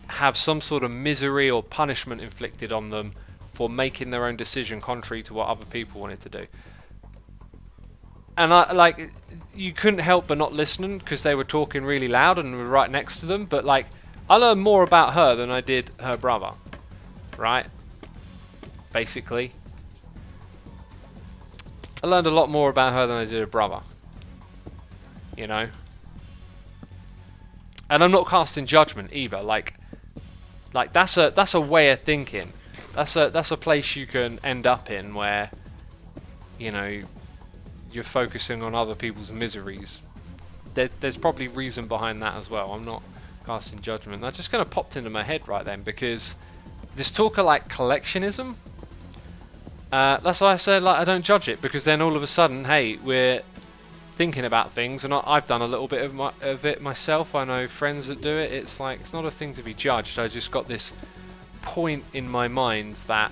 have some sort of misery or punishment inflicted on them for making their own decision contrary to what other people wanted to do. And you couldn't help but not listening because they were talking really loud and were right next to them, but like, I learned more about her than I did her brother, right? Basically, I learned a lot more about her than I did her brother, you know? And I'm not casting judgment either, like that's a way of thinking. That's a place you can end up in where, you know, you're focusing on other people's miseries. There's probably reason behind that as well. I'm not casting judgment. That just kind of popped into my head right then, because this talk of like collectionism, that's why I said, like, I don't judge it, because then all of a sudden, hey, we're thinking about things, and I've done a little bit of it myself. I know friends that do it. It's like, it's not a thing to be judged. I just got this point in my mind that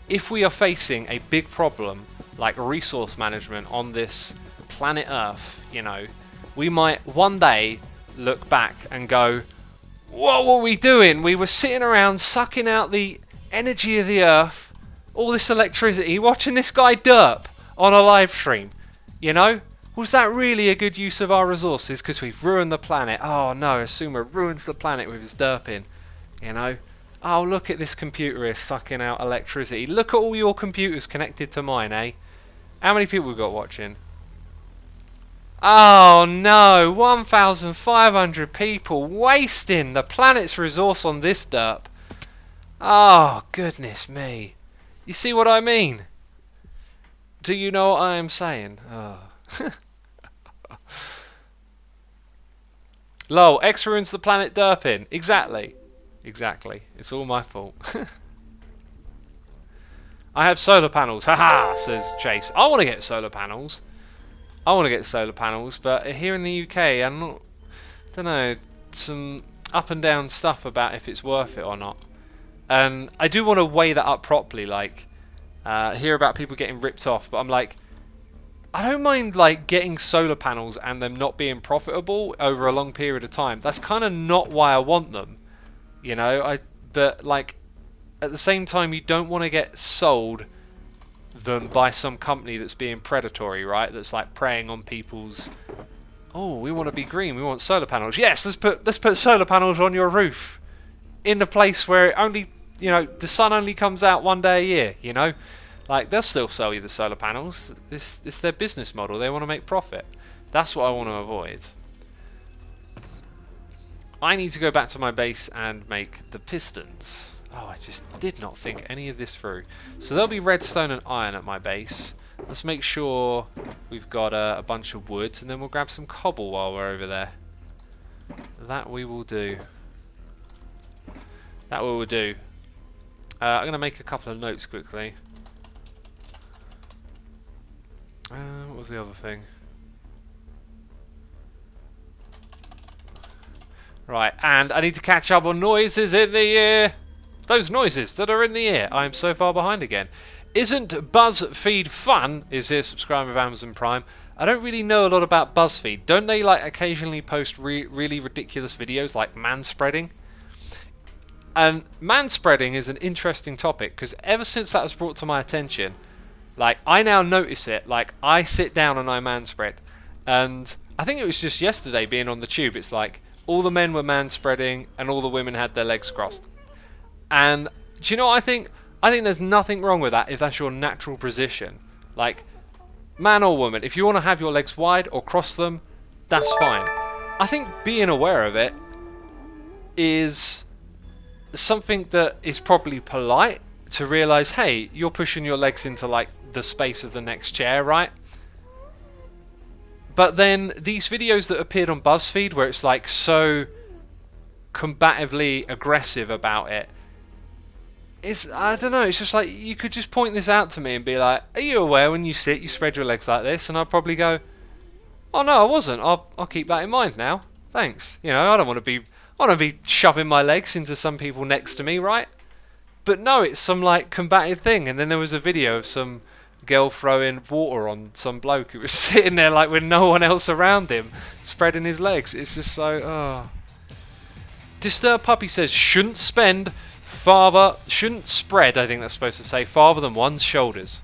if we are facing a big problem like resource management on this planet Earth, you know, we might one day look back and go, what were we doing? We were sitting around sucking out the energy of the Earth, all this electricity, watching this guy derp on a live stream. You know, was that really a good use of our resources? Because we've ruined the planet. Oh no, Asuma ruins the planet with his derping. You know, Oh, look at this computer is sucking out electricity. Look at all your computers connected to mine, eh? How many people we got watching? Oh no, 1,500 people wasting the planet's resource on this derp. Oh, goodness me. You see what I mean? Do you know what I am saying? Oh. Lol, X ruins the planet derping. Exactly. Exactly. It's all my fault. I have solar panels. Haha, says Chase. I want to get solar panels. But here in the UK, I'm not... don't know, some up and down stuff about if it's worth it or not. And I do want to weigh that up properly, like, hear about people getting ripped off, but I'm like, I don't mind like getting solar panels and them not being profitable over a long period of time. That's kind of not why I want them, you know. But like at the same time, you don't want to get sold them by some company that's being predatory, right? That's like preying on people's. Oh, we want to be green. We want solar panels. Yes, let's put solar panels on your roof, in the place where it only, you know, the sun only comes out one day a year. You know. Like, they'll still sell you the solar panels. It's their business model. They want to make profit. That's what I want to avoid. I need to go back to my base and make the pistons. Oh, I just did not think any of this through. So there'll be redstone and iron at my base. Let's make sure we've got a bunch of wood, and then we'll grab some cobble while we're over there. That we will do. That we will do. I'm going to make a couple of notes quickly. What was the other thing? Right, and I need to catch up on noises in the ear. Those noises that are in the ear. I am so far behind again. Isn't BuzzFeed fun? Is here subscribing with Amazon Prime. I don't really know a lot about BuzzFeed. Don't they like occasionally post really ridiculous videos like manspreading? And manspreading is an interesting topic because ever since that was brought to my attention, like, I now notice it. Like, I sit down and I manspread. And I think it was just yesterday being on the tube. It's like, all the men were manspreading and all the women had their legs crossed. And do you know what I think? I think there's nothing wrong with that if that's your natural position. Like, man or woman, if you want to have your legs wide or cross them, that's fine. I think being aware of it is something that is probably polite to realise, hey, you're pushing your legs into, like, the space of the next chair, right? But then these videos that appeared on BuzzFeed where it's like so combatively aggressive about it, I don't know, it's just like, you could just point this out to me and be like, are you aware when you sit you spread your legs like this? And I'd probably go, oh no, I wasn't. I'll keep that in mind now. Thanks. You know, I don't want to be shoving my legs into some people next to me, right? But no, it's some like combative thing. And then there was a video of some girl throwing water on some bloke who was sitting there like with no one else around him, spreading his legs. It's just so, oh. Disturbed Puppy says, shouldn't spread, I think that's supposed to say, farther than one's shoulders.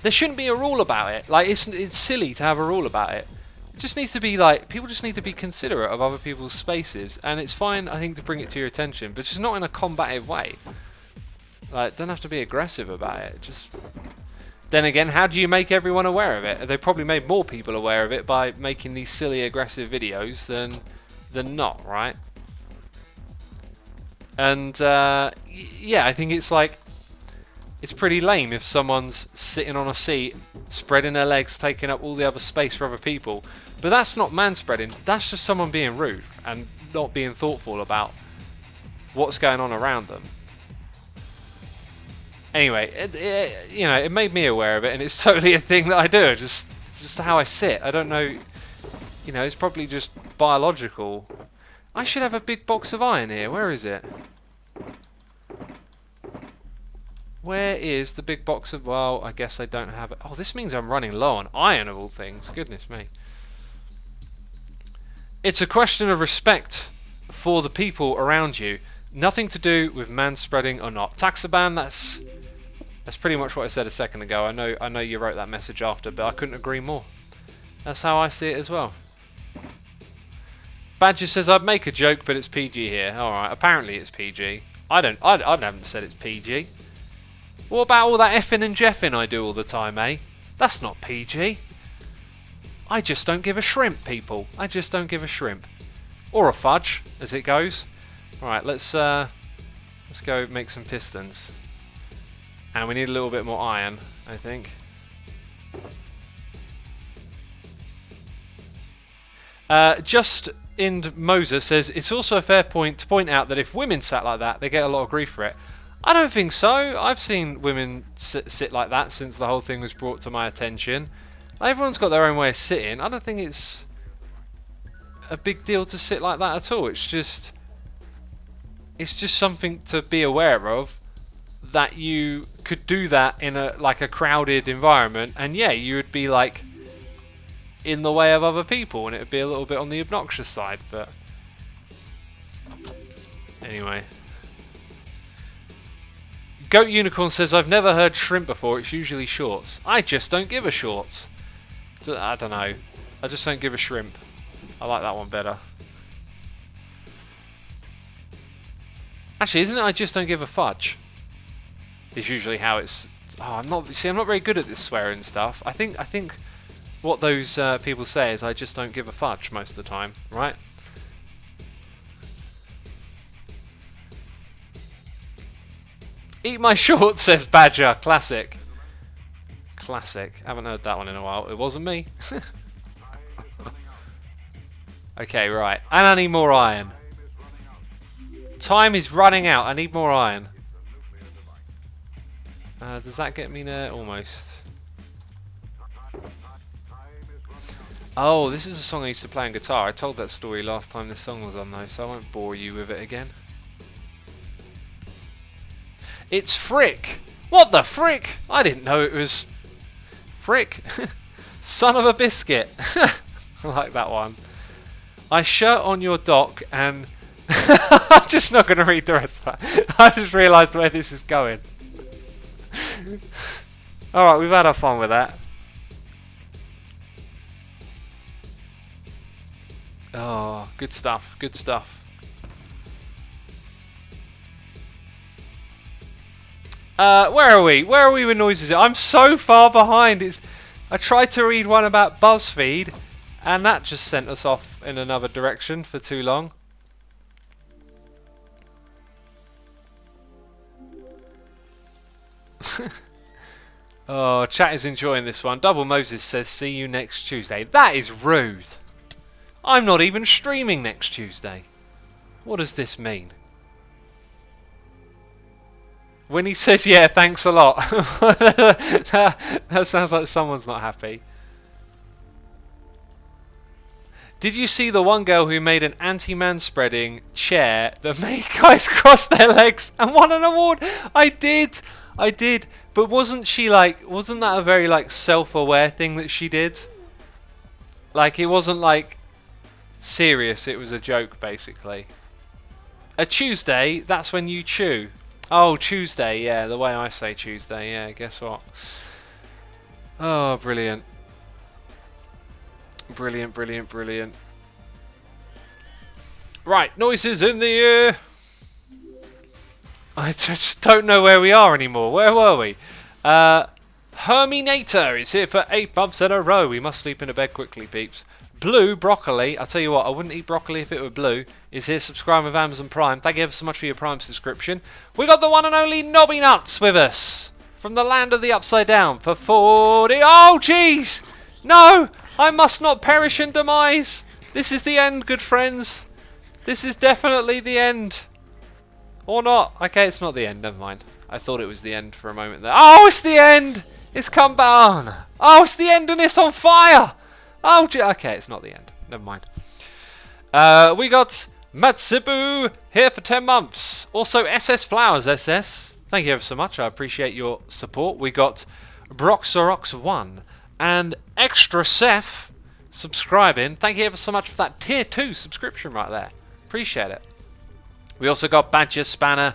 There shouldn't be a rule about it. Like, it's silly to have a rule about it. It just needs to be like, people just need to be considerate of other people's spaces, and it's fine, I think, to bring it to your attention, but just not in a combative way. Like, don't have to be aggressive about it. Just. Then again, how do you make everyone aware of it? They probably made more people aware of it by making these silly, aggressive videos than not, right? And yeah, I think it's like, it's pretty lame if someone's sitting on a seat, spreading their legs, taking up all the other space for other people. But that's not manspreading. That's just someone being rude and not being thoughtful about what's going on around them. Anyway, you know, it made me aware of it, and it's totally a thing that I do. It's just how I sit. I don't know. You know, it's probably just biological. I should have a big box of iron here. Where is it? Where is the big box of... Well, I guess I don't have it. Oh, this means I'm running low on iron of all things. Goodness me. It's a question of respect for the people around you. Nothing to do with manspreading or not. Taxaban, that's pretty much what I said a second ago. I know you wrote that message after, but I couldn't agree more. That's how I see it as well. Badger says I'd make a joke, but it's PG here. All right, apparently it's PG. I haven't said it's PG. What about all that effing and jeffing I do all the time, eh? That's not PG. I just don't give a shrimp, people. I just don't give a shrimp. Or a fudge, as it goes. Alright, let's go make some pistons. And we need a little bit more iron, I think. Just in Moses says, it's also a fair point to point out that if women sat like that, they get a lot of grief for it. I don't think so. I've seen women sit like that since the whole thing was brought to my attention. Everyone's got their own way of sitting. I don't think it's a big deal to sit like that at all. It's just something to be aware of, that you could do that in a crowded environment, and yeah, you would be like in the way of other people, and it would be a little bit on the obnoxious side. But anyway. Goat Unicorn says, I've never heard shrimp before, it's usually shorts. I just don't give a shorts. I don't know. I just don't give a shrimp. I like that one better. Actually, isn't it I just don't give a fudge? Is usually how it's... Oh, I'm not very good at this swearing stuff. I think what those people say is I just don't give a fudge most of the time, right? Eat my shorts, says Badger. Classic. Classic. Haven't heard that one in a while. It wasn't me. Okay, right. And I need more iron. Time is running out. I need more iron. Does that get me there? Almost. Oh, this is a song I used to play on guitar. I told that story last time this song was on though, so I won't bore you with it again. It's Frick! What the frick? I didn't know it was Frick. Son of a biscuit. I like that one. I shirt on your dock and... I'm just not going to read the rest of that. I just realised where this is going. Alright, we've had our fun with that. Oh, good stuff, good stuff. Where are we? Where are we with noises? I'm so far behind. I tried to read one about BuzzFeed, and that just sent us off in another direction for too long. Oh, chat is enjoying this one. Double Moses says, see you next Tuesday. That is rude. I'm not even streaming next Tuesday. What does this mean? When he says, yeah, thanks a lot. That sounds like someone's not happy. Did you see the one girl who made an anti-man-spreading chair that made guys cross their legs and won an award? I did. But wasn't that a very self-aware thing that she did? It wasn't serious, it was a joke basically. A Tuesday, that's when you chew. Oh, Tuesday, yeah, the way I say Tuesday, yeah, guess what? Oh, brilliant. Brilliant, brilliant, brilliant. Right, noises in the air. I just don't know where we are anymore. Where were we? Herminator is here for 8 months in a row. We must sleep in a bed quickly, peeps. Blue Broccoli, I'll tell you what, I wouldn't eat broccoli if it were blue, is here subscribing with Amazon Prime. Thank you ever so much for your Prime subscription. We got the one and only Nobby Nuts with us from the land of the Upside Down for 40... Oh, jeez! No! I must not perish in demise! This is the end, good friends. This is definitely the end. Or not. Okay, it's not the end, never mind. I thought it was the end for a moment there. Oh, it's the end! It's come down! Oh, it's the end and it's on fire! Oh, okay, it's not the end. Never mind. We got Matsibu here for 10 months. Also, SS Flowers SS. Thank you ever so much. I appreciate your support. We got Broxorox1 and Extra Seth subscribing. Thank you ever so much for that tier 2 subscription right there. Appreciate it. We also got Badger Spanner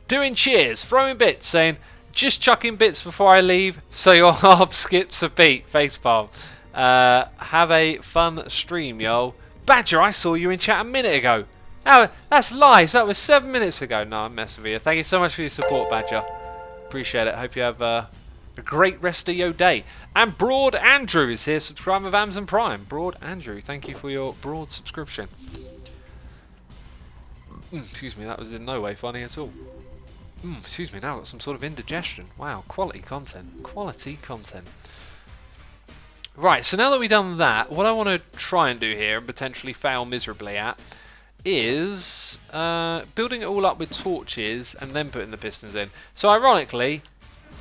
doing cheers, throwing bits, saying, just chucking bits before I leave so your harp skips a beat. Facepalm. Have a fun stream, yo. Badger, I saw you in chat a minute ago. Oh, that's lies. That was 7 minutes ago. No, I'm messing with you. Thank you so much for your support, Badger. Appreciate it. Hope you have a great rest of your day. And Broad Andrew is here, subscriber of Amazon Prime. Broad Andrew, thank you for your broad subscription. Excuse me, that was in no way funny at all. Excuse me, now I've got some sort of indigestion. Wow, quality content. Quality content. Right, so now that we've done that, what I want to try and do here, and potentially fail miserably at, is building it all up with torches and then putting the pistons in. So ironically,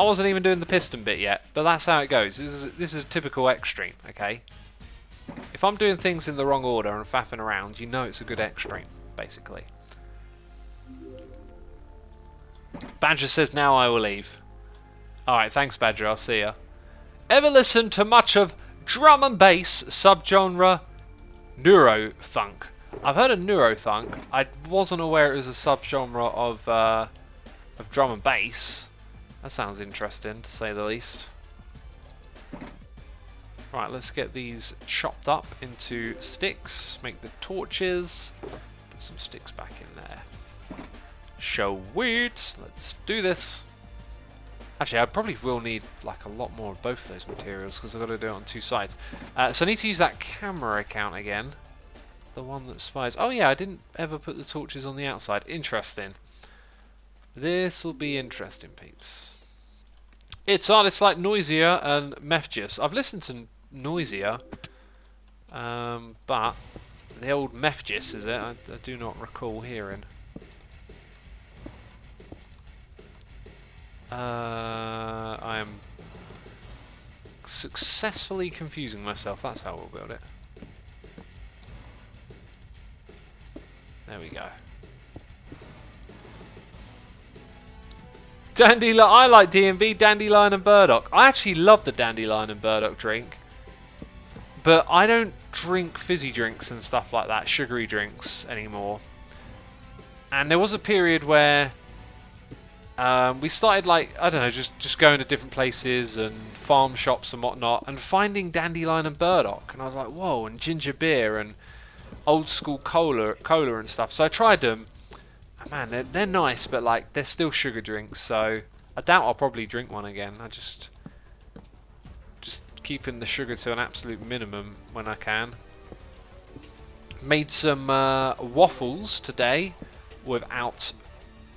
I wasn't even doing the piston bit yet, but that's how it goes. This is a typical extreme, okay? If I'm doing things in the wrong order and faffing around, you know it's a good extreme, basically. Badger says, now I will leave. Alright, thanks Badger, I'll see ya. Ever listened to much of drum and bass subgenre neurofunk? I've heard of neurofunk. I wasn't aware it was a subgenre of drum and bass. That sounds interesting, to say the least. Right, let's get these chopped up into sticks. Make the torches. Put some sticks back in there. Sweet! Let's do this. Actually, I probably will need like a lot more of both of those materials because I've got to do it on two sides. So I need to use that camera account again. The one that spies. Oh yeah, I didn't ever put the torches on the outside. Interesting. This will be interesting, peeps. It's artists like Noisier and Mefjus. I've listened to Noisier, but the old Mefjus, is it? I do not recall hearing. I am successfully confusing myself. That's how we'll build it. There we go. Dandelion. I like D&B, Dandelion and Burdock. I actually love the Dandelion and Burdock drink. But I don't drink fizzy drinks and stuff like that, sugary drinks anymore. And there was a period where we started, like, I don't know, just going to different places and farm shops and whatnot and finding Dandelion and Burdock. And I was like, whoa, and ginger beer and old school cola and stuff. So I tried them. Man, they're nice, but like they're still sugar drinks, so I doubt I'll probably drink one again. I just keeping the sugar to an absolute minimum when I can. Made some waffles today without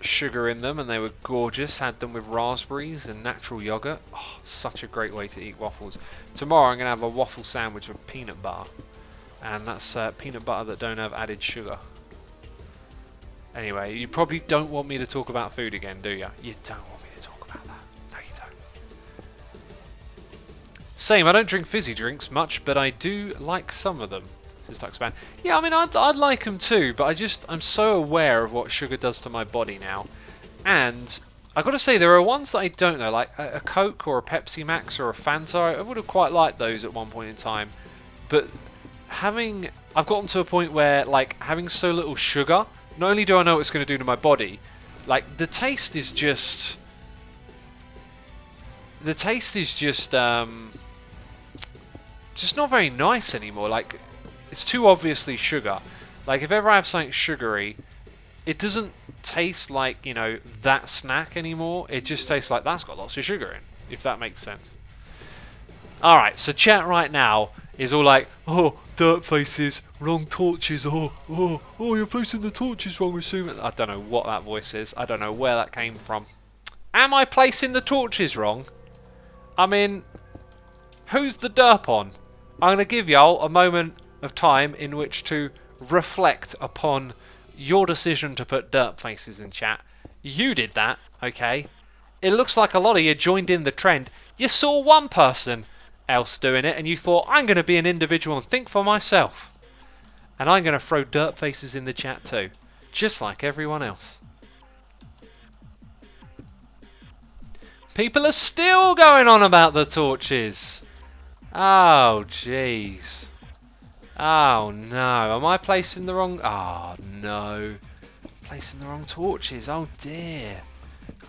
sugar in them, and they were gorgeous. Had them with raspberries and natural yogurt. Oh, such a great way to eat waffles. Tomorrow I'm going to have a waffle sandwich with peanut butter, and that's peanut butter that don't have added sugar. Anyway, you probably don't want me to talk about food again, do you? You don't want me to talk about that. No, you don't. Same, I don't drink fizzy drinks much, but I do like some of them. Says Tuxpan. Yeah, I mean, I'd like them too, but I'm so aware of what sugar does to my body now. And I've got to say, there are ones that I don't know, like a Coke or a Pepsi Max or a Fanta. I would have quite liked those at one point in time. But I've gotten to a point where, like, having so little sugar, not only do I know what it's going to do to my body, like, the taste is just not very nice anymore. Like, it's too obviously sugar. Like, if ever I have something sugary, it doesn't taste like, you know, that snack anymore. It just tastes like that's got lots of sugar in, if that makes sense. Alright, so chat right now is all like, oh, dirt faces, wrong torches, oh, you're placing the torches wrong, assuming. I don't know what that voice is. I don't know where that came from. Am I placing the torches wrong? I mean, who's the derp on? I'm going to give y'all a moment of time in which to reflect upon your decision to put derp faces in chat. You did that, okay? It looks like a lot of you joined in the trend. You saw one person else doing it and you thought, I'm going to be an individual and think for myself. And I'm going to throw derp faces in the chat too, just like everyone else. People are still going on about the torches. Oh, jeez. Oh, no. Am I placing the wrong... Oh, no. Placing the wrong torches. Oh, dear.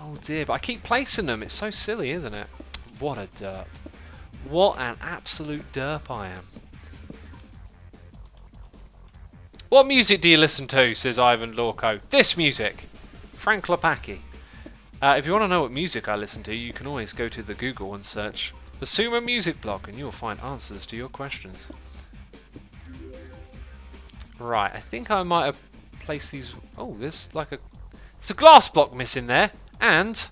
Oh, dear. But I keep placing them. It's so silly, isn't it? What a derp. What an absolute derp I am. What music do you listen to, says Ivan Lorco. This music. Frank Lopacki. If you want to know what music I listen to, you can always go to the Google and search the Sumo Music Blog and you'll find answers to your questions. Right, I think I might have placed these... Oh, there's like a... There's a glass block missing there. And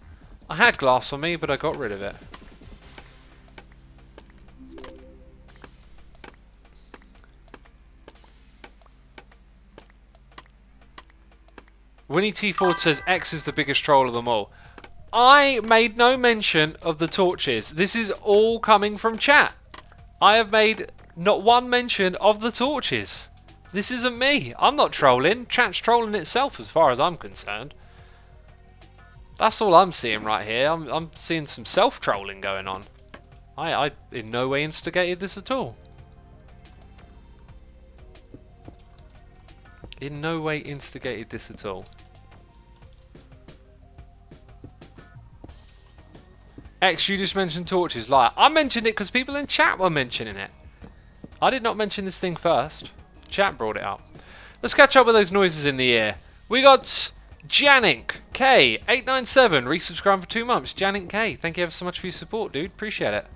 I had glass on me, but I got rid of it. Winnie T. Ford says X is the biggest troll of them all. I made no mention of the torches. This is all coming from chat. I have made not one mention of the torches. This isn't me. I'm not trolling. Chat's trolling itself as far as I'm concerned. That's all I'm seeing right here. I'm seeing some self-trolling going on. I in no way instigated this at all. In no way instigated this at all. X, you just mentioned torches. Liar. I mentioned it because people in chat were mentioning it. I did not mention this thing first. Chat brought it up. Let's catch up with those noises in the ear. We got Janink K 897 resubscribed for 2 months. Janink K, thank you ever so much for your support, dude. Appreciate it.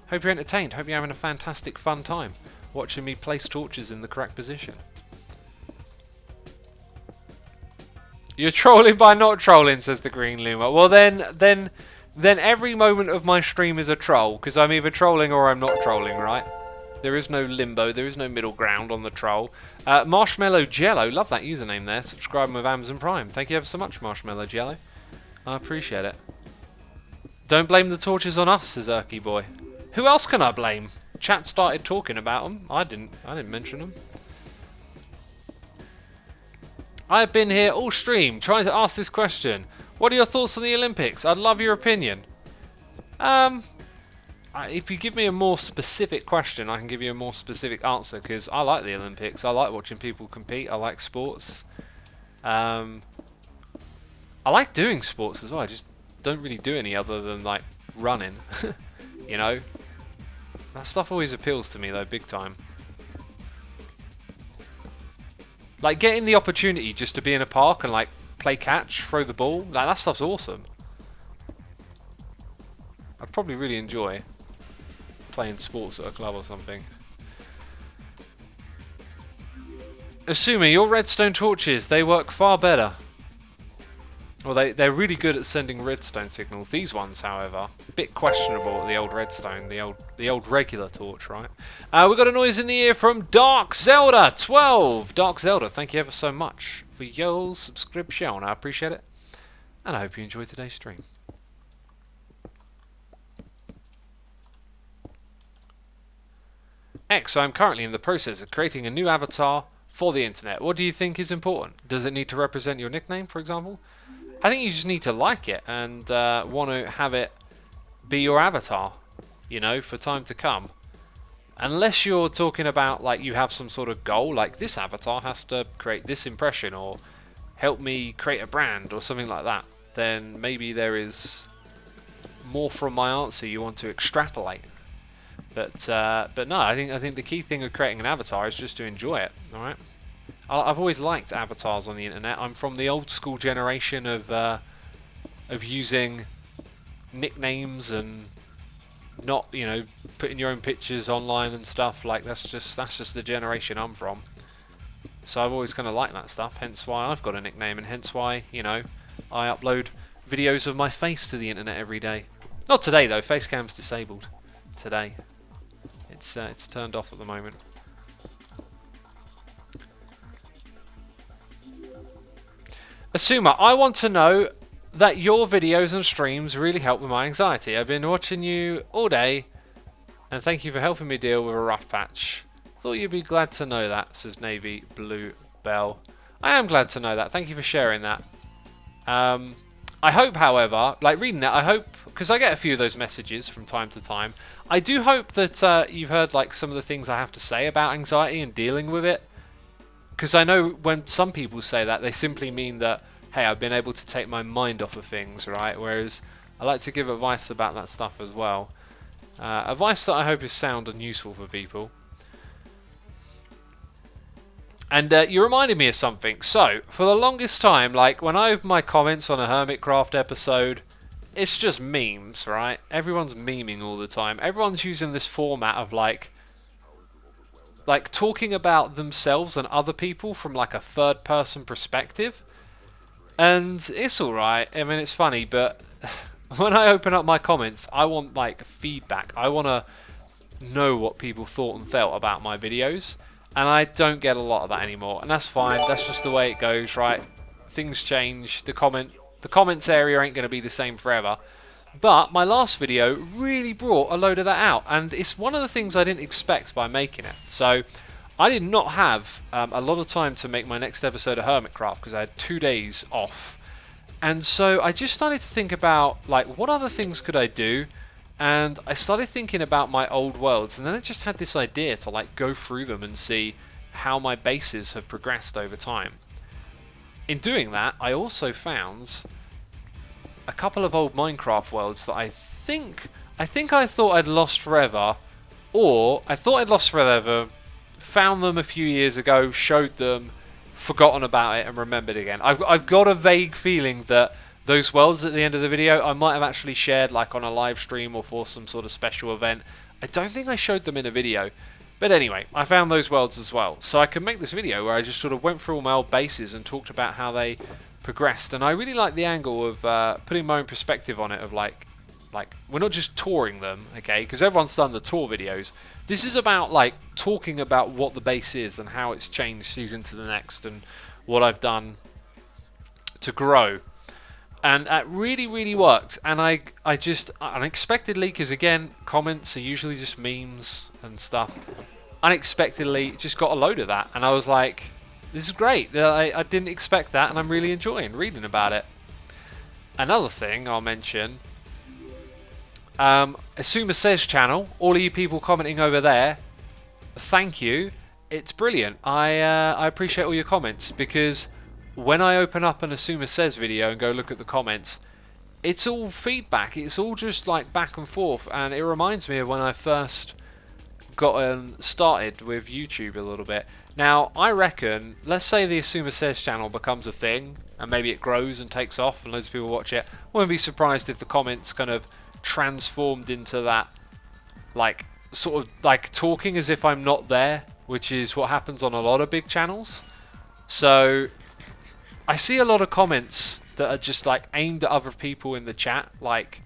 Hope you're entertained. Hope you're having a fantastic fun time watching me place torches in the correct position. You're trolling by not trolling, says the Green Luma. Well, then every moment of my stream is a troll, because I'm either trolling or I'm not trolling, right? There is no limbo, there is no middle ground on the troll. Marshmallow Jello, love that username there, subscribing with Amazon Prime. Thank you ever so much, Marshmallow Jello. I appreciate it. Don't blame the torches on us, says Erky Boy. Who else can I blame? Chat started talking about them. I didn't mention them. I've been here all stream trying to ask this question. What are your thoughts on the Olympics? I'd love your opinion. If you give me a more specific question, I can give you a more specific answer, because I like the Olympics. I like watching people compete. I like sports. I like doing sports as well. I just don't really do any other than like running. You know? That stuff always appeals to me though, big time. Like getting the opportunity just to be in a park and like play catch, throw the ball, like that stuff's awesome. I'd probably really enjoy playing sports at a club or something. Assuming your redstone torches, they work far better. Well, they're really good at sending redstone signals. These ones, however, a bit questionable. The old redstone, the old regular torch, right? We got a noise in the ear from Dark Zelda 12. Dark Zelda, thank you ever so much for your subscription. I appreciate it, and I hope you enjoyed today's stream. X, I'm currently in the process of creating a new avatar for the internet. What do you think is important? Does it need to represent your nickname, for example? I think you just need to like it and want to have it be your avatar, you know, for time to come. Unless you're talking about, like, you have some sort of goal, like this avatar has to create this impression or help me create a brand or something like that, then maybe there is more from my answer you want to extrapolate. But no, I think the key thing of creating an avatar is just to enjoy it, alright? I've always liked avatars on the internet. I'm from the old school generation of using nicknames and not, you know, putting your own pictures online and stuff. Like that's just the generation I'm from. So I've always kind of liked that stuff. Hence why I've got a nickname, and hence why, you know, I upload videos of my face to the internet every day. Not today though. Facecam's disabled today. It's turned off at the moment. Asuma, I want to know that your videos and streams really help with my anxiety. I've been watching you all day, and thank you for helping me deal with a rough patch. Thought you'd be glad to know that, says Navy Blue Bell. I am glad to know that. Thank you for sharing that. I hope, however, like reading that, I hope, because I get a few of those messages from time to time, I do hope that you've heard like some of the things I have to say about anxiety and dealing with it. Because I know when some people say that, they simply mean that, hey, I've been able to take my mind off of things, right? Whereas I like to give advice about that stuff as well. Advice that I hope is sound and useful for people. And you reminded me of something. So, for the longest time, like, when I open my comments on a Hermitcraft episode, it's just memes, right? Everyone's memeing all the time. Everyone's using this format of, like talking about themselves and other people from, like, a third-person perspective. And it's alright. I mean, it's funny, but when I open up my comments, I want, like, feedback. I want to know what people thought and felt about my videos. And I don't get a lot of that anymore, and that's fine. That's just the way it goes, right? Things change. The comments area ain't going to be the same forever. But my last video really brought a load of that out, and it's one of the things I didn't expect by making it. So I did not have a lot of time to make my next episode of Hermitcraft because I had 2 days off, and so I just started to think about, like, what other things could I do. And I started thinking about my old worlds, and then I just had this idea to, like, go through them and see how my bases have progressed over time. In doing that, I also found a couple of old Minecraft worlds that I think I thought I'd lost forever, or I thought I'd lost forever, found them a few years ago, showed them, forgotten about it, and remembered again. I've got a vague feeling that those worlds at the end of the video I might have actually shared, like, on a live stream or for some sort of special event. I don't think I showed them in a video. But anyway, I found those worlds as well. So I could make this video where I just sort of went through all my old bases and talked about how they progressed. And I really like the angle of putting my own perspective on it, of like we're not just touring them, okay? Because everyone's done the tour videos. This is about, like, talking about what the base is and how it's changed season to the next and what I've done to grow. And it really, really worked. And I just, unexpectedly, because again, comments are usually just memes and stuff, unexpectedly just got a load of that. And I was like, this is great. I didn't expect that, and I'm really enjoying reading about it. Another thing I'll mention, Asuma Says channel, all of you people commenting over there, thank you. It's brilliant. I appreciate all your comments, because when I open up an Asuma Says video and go look at the comments, it's all feedback. It's all just, like, back and forth, and it reminds me of when I first got started with YouTube a little bit. Now, I reckon, let's say the Asuma Says channel becomes a thing, and maybe it grows and takes off and loads of people watch it. I wouldn't be surprised if the comments kind of transformed into that, like, sort of like talking as if I'm not there, which is what happens on a lot of big channels. So I see a lot of comments that are just, like, aimed at other people in the chat, like,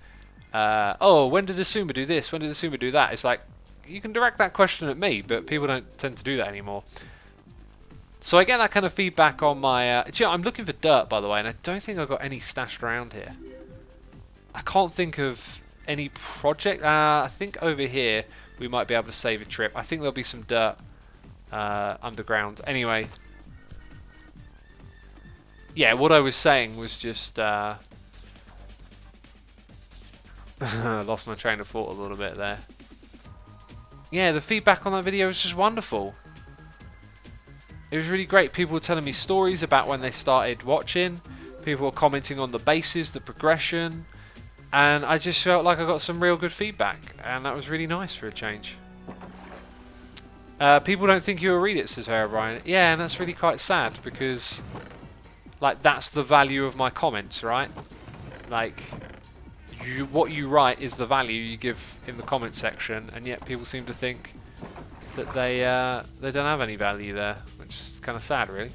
oh, when did Asuma do this? When did Asuma do that? It's like, you can direct that question at me, but people don't tend to do that anymore. So I get that kind of feedback on my... I'm looking for dirt, by the way, and I don't think I've got any stashed around here. I can't think of any project. I think over here we might be able to save a trip. I think there'll be some dirt underground. Anyway... yeah, what I was saying was just... lost my train of thought a little bit there. Yeah, the feedback on that video was just wonderful. It was really great. People were telling me stories about when they started watching. People were commenting on the bases, the progression. And I just felt like I got some real good feedback. And that was really nice for a change. People don't think you'll read it, says Herobrine. Yeah, and that's really quite sad, because... like, that's the value of my comments, right? Like, what you write is the value you give in the comment section, and yet people seem to think that they don't have any value there, which is kind of sad, really.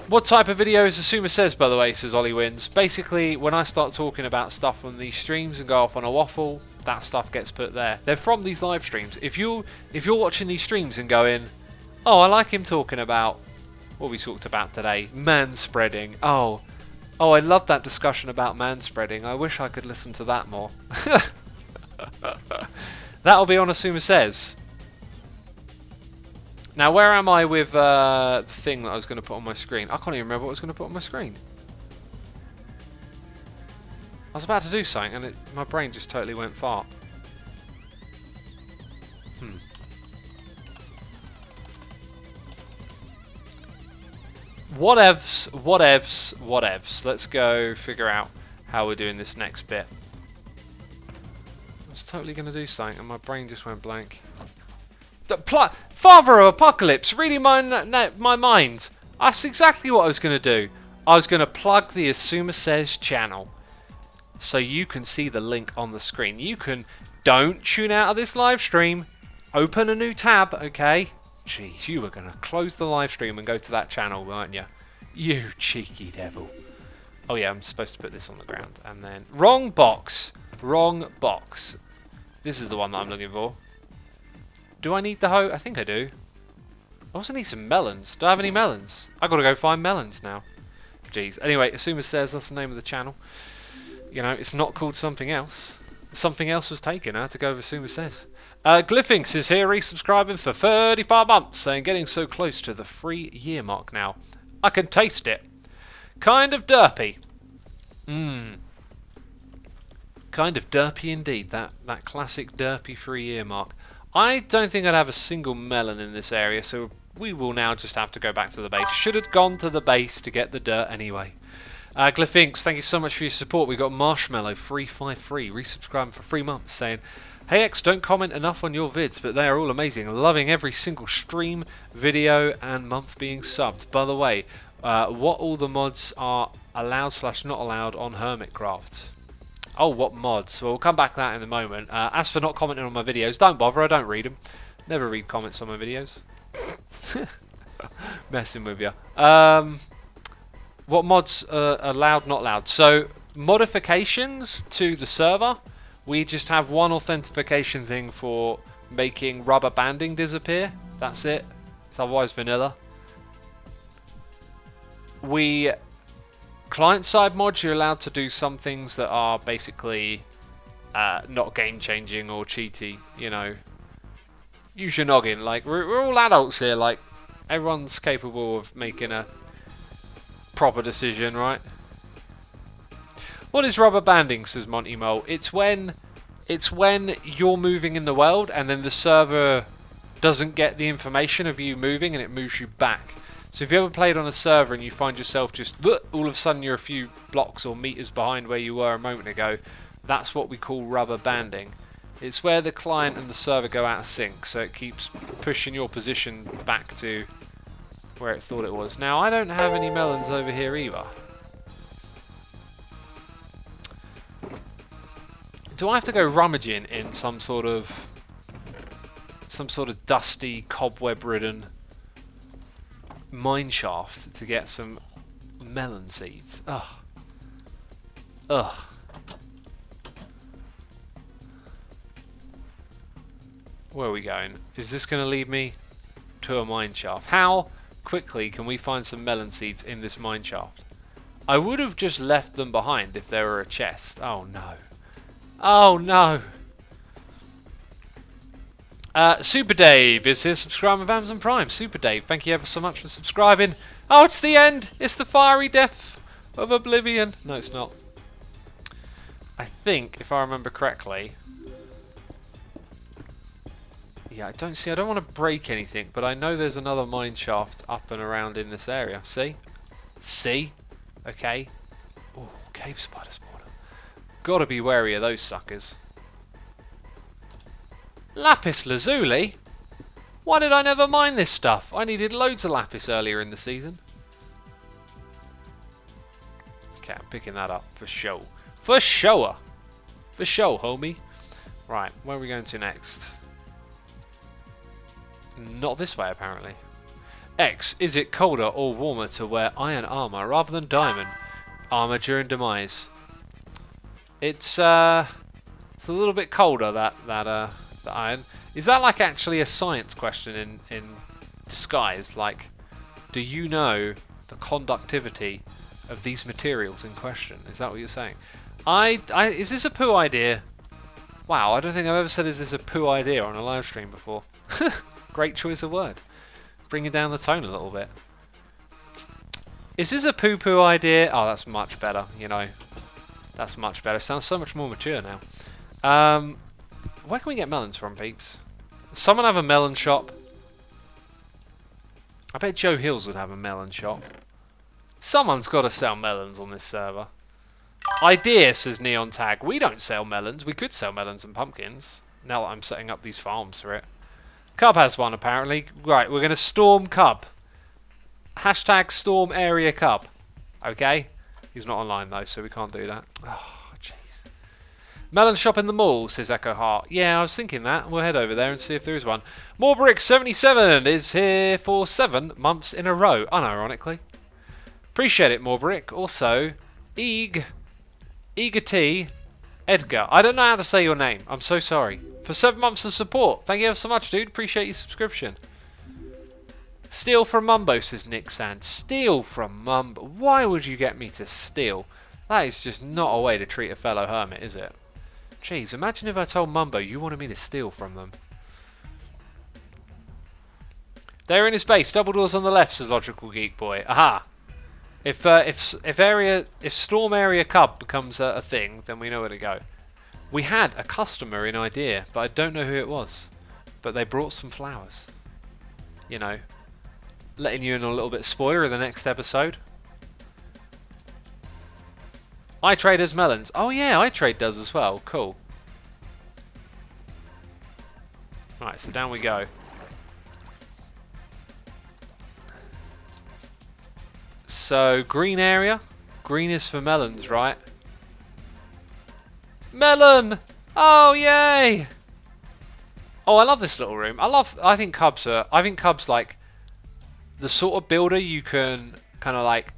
What type of videos Asuma Says, by the way, says Ollie Wins. Basically, when I start talking about stuff on these streams and go off on a waffle, that stuff gets put there. They're from these live streams. If you're watching these streams and going, oh, I like him talking about what we talked about today, manspreading. Oh, I love that discussion about manspreading. I wish I could listen to that more. That'll be on Asuma Says. Now, where am I with the thing that I was going to put on my screen? I can't even remember what I was going to put on my screen. I was about to do something, and my brain just totally went fart. Whatevs. Let's go figure out how we're doing this next bit. I was totally going to do something and my brain just went blank. Father of Apocalypse, reading my mind. That's exactly what I was going to do. I was going to plug the Asuma Says channel. So you can see the link on the screen. You can... Don't tune out of this live stream. Open a new tab, okay? Jeez, you were going to close the live stream and go to that channel, weren't you? You cheeky devil. Oh yeah, I'm supposed to put this on the ground. And then... Wrong box. Wrong box. This is the one that I'm looking for. Do I need the hoe? I think I do. I also need some melons. Do I have any melons? I gotta go find melons now. Jeez. Anyway, Asuma Says, that's the name of the channel. You know, it's not called something else. Something else was taken. I had to go with Asuma Says. Glyphinx is here, resubscribing for 35 months, saying getting so close to the 3-year mark now. I can taste it. Kind of derpy. Kind of derpy indeed. That classic derpy 3-year mark. I don't think I'd have a single melon in this area, so we will now just have to go back to the base. Should have gone to the base to get the dirt anyway. Glyphinx, thank you so much for your support. We got Marshmallow353 resubscribing for 3 months, saying, "Hey X, don't comment enough on your vids, but they are all amazing. Loving every single stream, video, and month being subbed. By the way, what all the mods are allowed/not allowed on Hermitcraft?" Oh, what mods? Well, we'll come back to that in a moment. As for not commenting on my videos, don't bother, I don't read them. Never read comments on my videos. Messing with you. What mods are allowed, not allowed? So, modifications to the server, we just have one authentication thing for making rubber banding disappear. That's it. It's otherwise vanilla. Client-side mods, you're allowed to do some things that are basically not game-changing or cheaty, you know. Use your noggin. Like, we're all adults here. Like, everyone's capable of making a proper decision, right? What is rubber banding, says Monty Mole? It's when you're moving in the world and then the server doesn't get the information of you moving and it moves you back. So if you ever played on a server and you find yourself just all of a sudden you're a few blocks or meters behind where you were a moment ago, that's what we call rubber banding. It's where the client and the server go out of sync, so it keeps pushing your position back to where it thought it was. Now, I don't have any melons over here either. Do I have to go rummaging in some sort of dusty, cobweb-ridden mine shaft to get some melon seeds? Ugh. Ugh. Where are we going? Is this going to lead me to a mine shaft? How quickly can we find some melon seeds in this mine shaft? I would have just left them behind if there were a chest. Oh no. Oh no. Super Dave is here subscribing with Amazon Prime. Super Dave, thank you ever so much for subscribing. Oh, it's the end. It's the fiery death of Oblivion. No, it's not. I think, if I remember correctly... Yeah, I don't want to break anything, but I know there's another mine shaft up and around in this area. See? See? Okay. Oh, cave spider spawner. Gotta be wary of those suckers. Lapis lazuli? Why did I never mine this stuff? I needed loads of lapis earlier in the season. Okay, I'm picking that up for show. For shower. For show, homie. Right, where are we going to next? Not this way, apparently. X, is it colder or warmer to wear iron armor rather than diamond armor during demise? It's a little bit colder, that iron. Is that like actually a science question in disguise? Like, do you know the conductivity of these materials in question? Is that what you're saying? Is this a poo idea? Wow, I don't think I've ever said is this a poo idea on a live stream before. Great choice of word. Bringing down the tone a little bit. Is this a poo-poo idea? Oh, that's much better, you know. That's much better. Sounds so much more mature now. Where can we get melons from, peeps? Does someone have a melon shop? I bet Joe Hills would have a melon shop. Someone's got to sell melons on this server. Idea, says Neon Tag. We don't sell melons. We could sell melons and pumpkins. Now that I'm setting up these farms for it. Cub has one, apparently. Right, we're going to storm Cub. Hashtag storm area Cub. Okay? He's not online, though, so we can't do that. Oh, jeez. Melon shop in the mall, says Echo Heart. Yeah, I was thinking that. We'll head over there and see if there is one. Morebrick77 is here for 7 months in a row, unironically. Appreciate it, Morebrick. Also, Eager T, Edgar. I don't know how to say your name. I'm so sorry. For 7 months of support. Thank you ever so much, dude. Appreciate your subscription. Steal from Mumbo, says Nick Sand. Steal from Mumbo. Why would you get me to steal? That is just not a way to treat a fellow hermit, is it? Jeez, imagine if I told Mumbo you wanted me to steal from them. They're in his base. Double doors on the left, says Logical Geek Boy. Aha. If Storm Area Cub becomes a thing, then we know where to go. We had a customer in idea, but I don't know who it was. But they brought some flowers. You know, letting you in on a little bit of spoiler in the next episode. iTrade has melons. Oh yeah, iTrade does as well. Cool. Right, so down we go. So, green area. Green is for melons, right? Melon! Oh, yay! Oh, I love this little room. I think Cubs like the sort of builder you can kind of like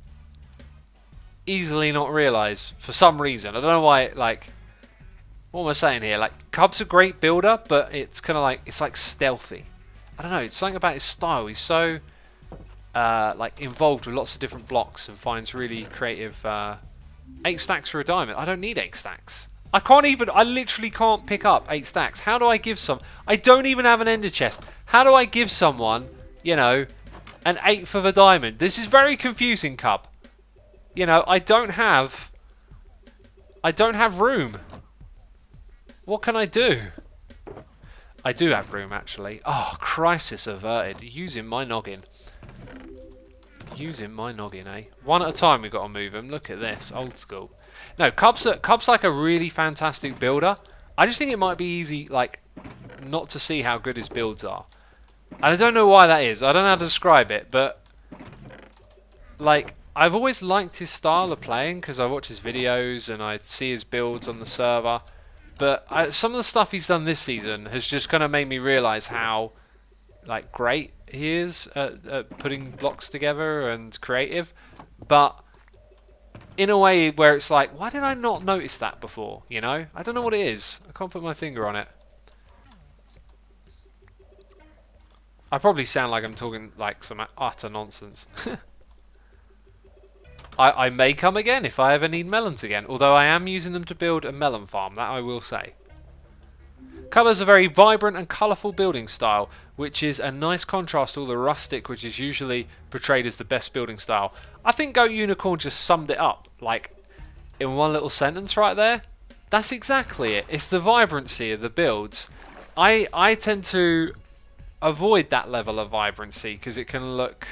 easily not realise for some reason. I don't know why, like, what am I saying here? Like, Cub's a great builder, but it's kind of like, it's like stealthy. I don't know, it's something about his style. He's so like involved with lots of different blocks and finds really creative 8 stacks for a diamond. I don't need 8 stacks. I literally can't pick up 8 stacks. How do I give I don't even have an ender chest. How do I give someone, you know, an 8th of a diamond? This is very confusing, Cub. You know, I don't have room. What can I do? I do have room, actually. Oh, crisis averted. Using my noggin. Using my noggin, eh? One at a time we've got to move them. Look at this. Old school. No, Cub's like a really fantastic builder. I just think it might be easy, like, not to see how good his builds are. And I don't know why that is. I don't know how to describe it, but like, I've always liked his style of playing because I watch his videos and I see his builds on the server. But some of the stuff he's done this season has just kind of made me realise how like great he is at putting blocks together and creative. But in a way where it's like, why did I not notice that before? You know? I don't know what it is. I can't put my finger on it. I probably sound like I'm talking like some utter nonsense. I may come again if I ever need melons again, although I am using them to build a melon farm, that I will say. Covers a very vibrant and colourful building style, which is a nice contrast to all the rustic, which is usually portrayed as the best building style. I think Goat Unicorn just summed it up, like, in one little sentence right there. That's exactly it. It's the vibrancy of the builds. I tend to avoid that level of vibrancy because it can look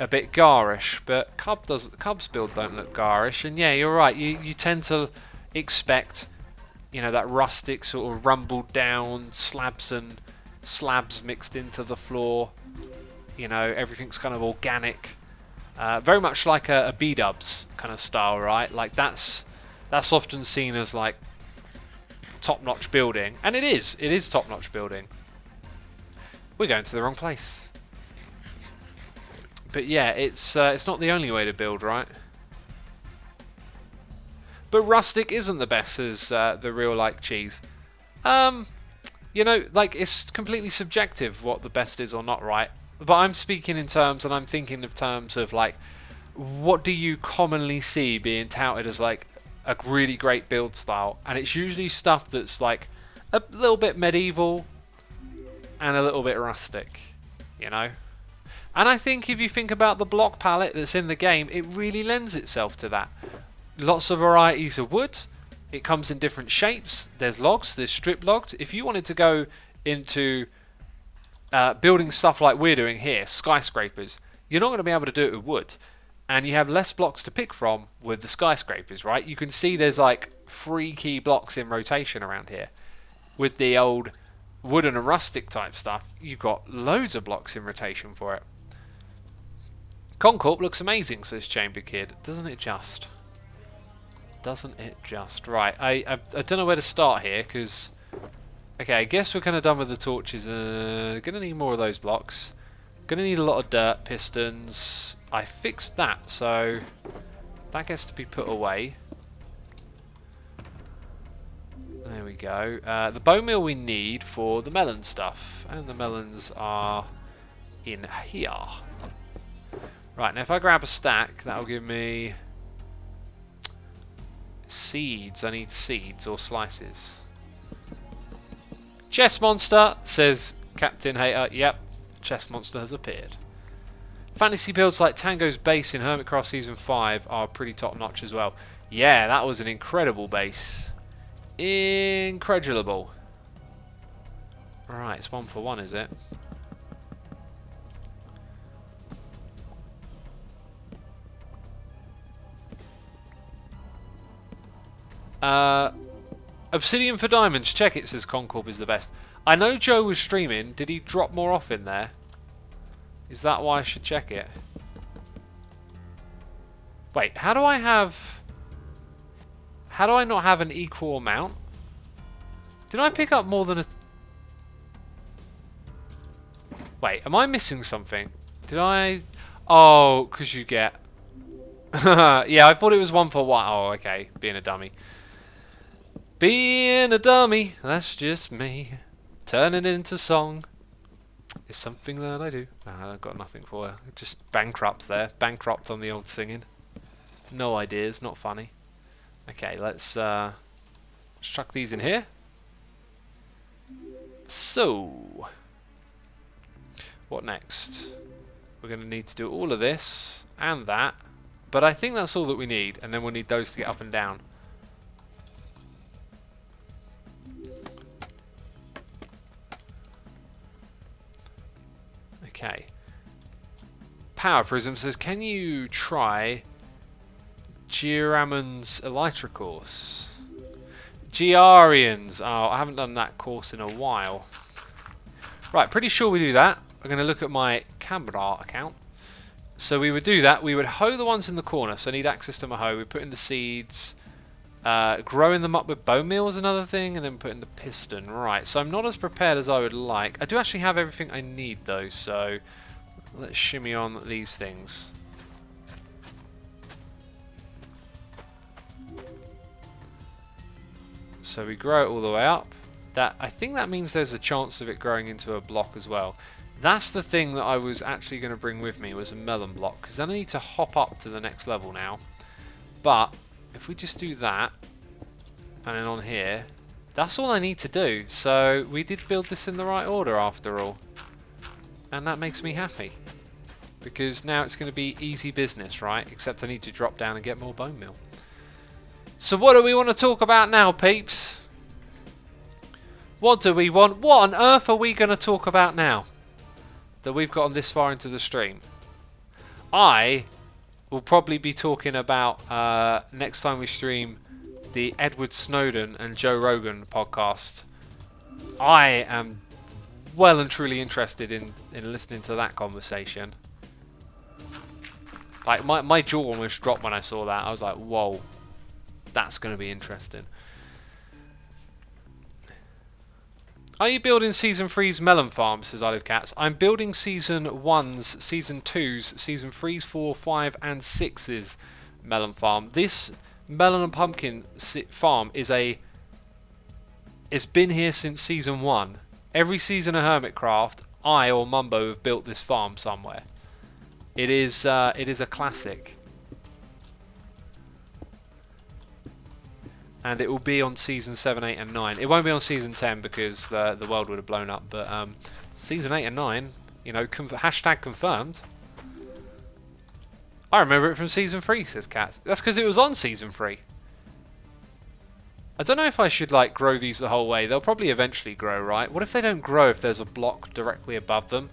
a bit garish, but Cub's build don't look garish, and yeah, you're right. You tend to expect, you know, that rustic sort of rumbled down slabs mixed into the floor. You know, everything's kind of organic, very much like a B-dubs kind of style, right? Like that's often seen as like top-notch building, and it is top-notch building. We're going to the wrong place. But yeah, it's not the only way to build, right? But rustic isn't the best as the real like cheese. You know, like it's completely subjective what the best is or not, right? But I'm speaking in terms, and I'm thinking of terms of like, what do you commonly see being touted as like a really great build style? And it's usually stuff that's like a little bit medieval and a little bit rustic, you know? And I think if you think about the block palette that's in the game, it really lends itself to that. Lots of varieties of wood. It comes in different shapes. There's logs, there's strip logs. If you wanted to go into building stuff like we're doing here, skyscrapers, you're not going to be able to do it with wood. And you have less blocks to pick from with the skyscrapers, right? You can see there's like 3 key blocks in rotation around here with the old wooden and rustic type stuff, you've got loads of blocks in rotation for it. Concorp looks amazing, says Chamber Kid. Doesn't it just? Doesn't it just? Right, I don't know where to start here, because... Okay, I guess we're kind of done with the torches. Gonna need more of those blocks. Gonna need a lot of dirt, pistons. I fixed that, so... that gets to be put away. There we go. The bone meal we need for the melon stuff. And the melons are in here. Right, now if I grab a stack, that'll give me seeds. I need seeds or slices. Chess monster, says Captain Hater. Yep, chess monster has appeared. Fantasy builds like Tango's base in Hermitcraft Season 5 are pretty top notch as well. Yeah, that was an incredible base. Incredible. Right, it's 1 for 1, is it? Obsidian for diamonds. Check it, says Concorp is the best. I know Joe was streaming. Did he drop more off in there? Is that why I should check it? Wait, how do I have... How do I not have an equal amount? Did I pick up more than a... Wait, am I missing something? Did I... Oh, because you get... Yeah, I thought it was 1 for 1. Oh, okay. Being a dummy. Being a dummy, that's just me. Turning it into song is something that I do. I've got nothing for you. Just bankrupt there. Bankrupt on the old singing. No ideas, not funny. Okay, let's chuck these in here. So, what next? We're going to need to do all of this and that. But I think that's all that we need, and then we'll need those to get up and down. Okay. Power Prism says, can you try Gearamon's Elytra course? Gearians. Oh, I haven't done that course in a while. Right, pretty sure we do that. I'm going to look at my camera account. So we would do that. We would hoe the ones in the corner. So I need access to my hoe. We put in the seeds. Growing them up with bone meal is another thing. And then put in the piston. Right, so I'm not as prepared as I would like. I do actually have everything I need though. So let's shimmy on these things. So we grow it all the way up. That, I think that means there's a chance of it growing into a block as well. That's the thing that I was actually going to bring with me, was a melon block, because then I need to hop up to the next level now. But if we just do that, and then on here, that's all I need to do. So we did build this in the right order after all. And that makes me happy. Because now it's going to be easy business, right? Except I need to drop down and get more bone meal. So what do we want to talk about now, peeps? What do we want? What on earth are we going to talk about now that we've gotten this far into the stream? I will probably be talking about, next time we stream, the Edward Snowden and Joe Rogan podcast. I am well and truly interested in listening to that conversation. Like, my jaw almost dropped when I saw that. I was like, whoa. That's going to be interesting. Are you building Season 3's melon farm, says I Live Cats? I'm building Season 1's, Season 2's, Season 3's, 4, 5 and 6's melon farm. This melon and pumpkin farm is it's been here since Season 1. Every season of Hermitcraft, I or Mumbo have built this farm somewhere. It is a classic. And it will be on Season 7, 8 and 9. It won't be on Season 10 because the world would have blown up. But Season 8 and 9, you know, hashtag confirmed. I remember it from Season 3, says Cats. That's because it was on Season 3. I don't know if I should, like, grow these the whole way. They'll probably eventually grow, right? What if they don't grow if there's a block directly above them?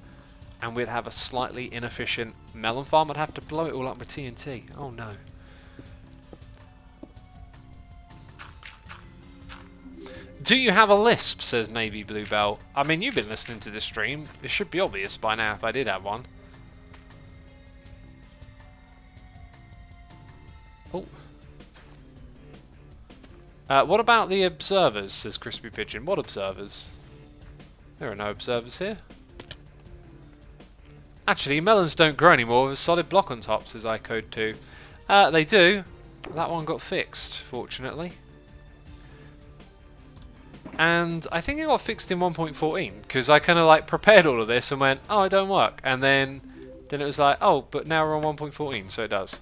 And we'd have a slightly inefficient melon farm? I'd have to blow it all up with TNT. Oh, no. Do you have a lisp, says Navy Bluebell. I mean, you've been listening to this stream. It should be obvious by now if I did have one. Oh. What about the observers, says Crispy Pigeon. What observers? There are no observers here. Actually, melons don't grow anymore with a solid block on top, says iCode2. They do. That one got fixed, fortunately. And I think it got fixed in 1.14, because I kind of like prepared all of this and went, oh, it don't work. And then it was like, oh, but now we're on 1.14, so it does.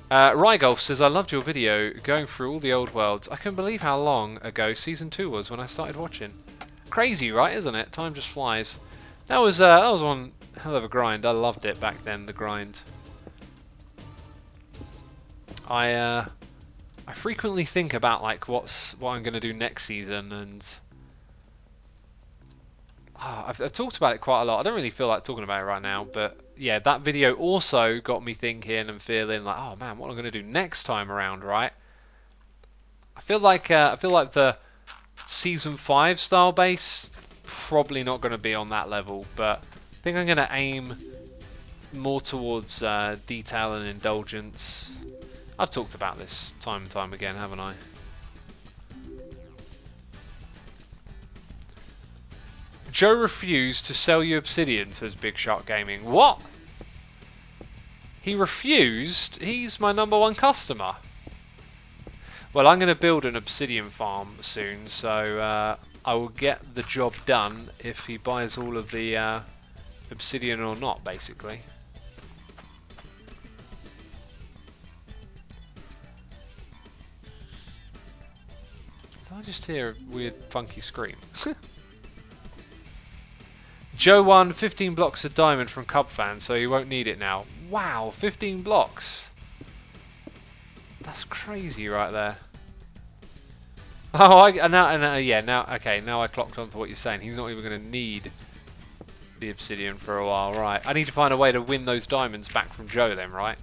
Rygolf says, I loved your video going through all the old worlds. I can't believe how long ago Season 2 was when I started watching. Crazy, right, isn't it? Time just flies. That was one hell of a grind. I loved it back then, the grind. I frequently think about like what I'm going to do next season, and I've talked about it quite a lot. I don't really feel like talking about it right now, but yeah, that video also got me thinking and feeling like, oh man, what am I going to do next time around, right? I feel like the Season 5 style base probably not going to be on that level, but I think I'm going to aim more towards detail and indulgence. I've talked about this time and time again, haven't I? Joe refused to sell you obsidian, says Big Shark Gaming. What? He refused? He's my #1 customer. Well, I'm going to build an obsidian farm soon, so I will get the job done if he buys all of the obsidian or not, basically. Did I just hear a weird, funky scream? Joe won 15 blocks of diamond from Cub fan, so he won't need it now. Wow, 15 blocks. That's crazy right there. Oh, now I clocked onto what you're saying. He's not even going to need the obsidian for a while, right? I need to find a way to win those diamonds back from Joe then, right?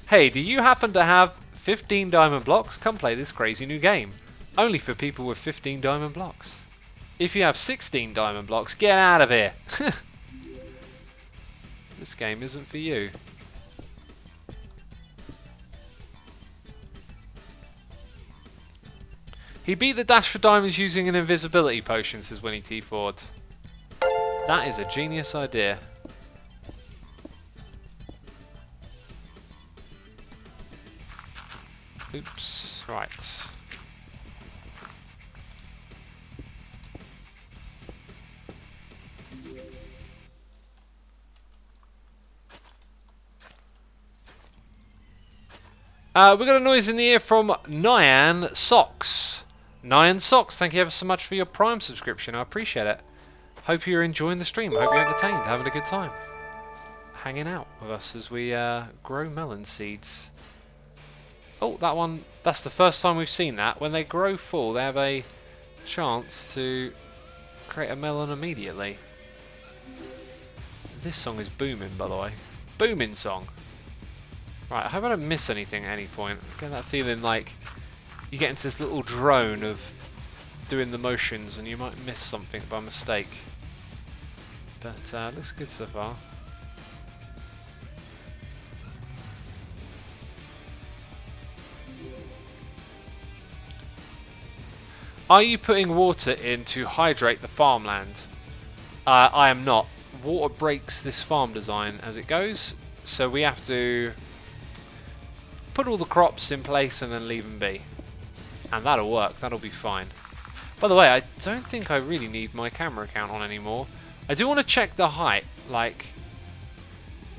Hey, do you happen to have 15 diamond blocks? Come play this crazy new game. Only for people with 15 diamond blocks. If you have 16 diamond blocks, get out of here. This game isn't for you. He beat the dash for diamonds using an invisibility potion, says Winnie T. Ford. That is a genius idea. Oops, right. We got a noise in the ear from Nyan Socks. Nyan Socks, thank you ever so much for your Prime subscription. I appreciate it. Hope you're enjoying the stream. Hope you're entertained, having a good time. Hanging out with us as we grow melon seeds. Oh, that one, that's the first time we've seen that. When they grow full, they have a chance to create a melon immediately. This song is booming, by the way. Booming song. Right, I hope I don't miss anything at any point. I get that feeling like you get into this little drone of doing the motions and you might miss something by mistake. But looks good so far. Are you putting water in to hydrate the farmland? I am not. Water breaks this farm design as it goes, so we have to put all the crops in place and then leave them be. And that'll work, that'll be fine. By the way, I don't think I really need my camera count on anymore. I do want to check the height, like...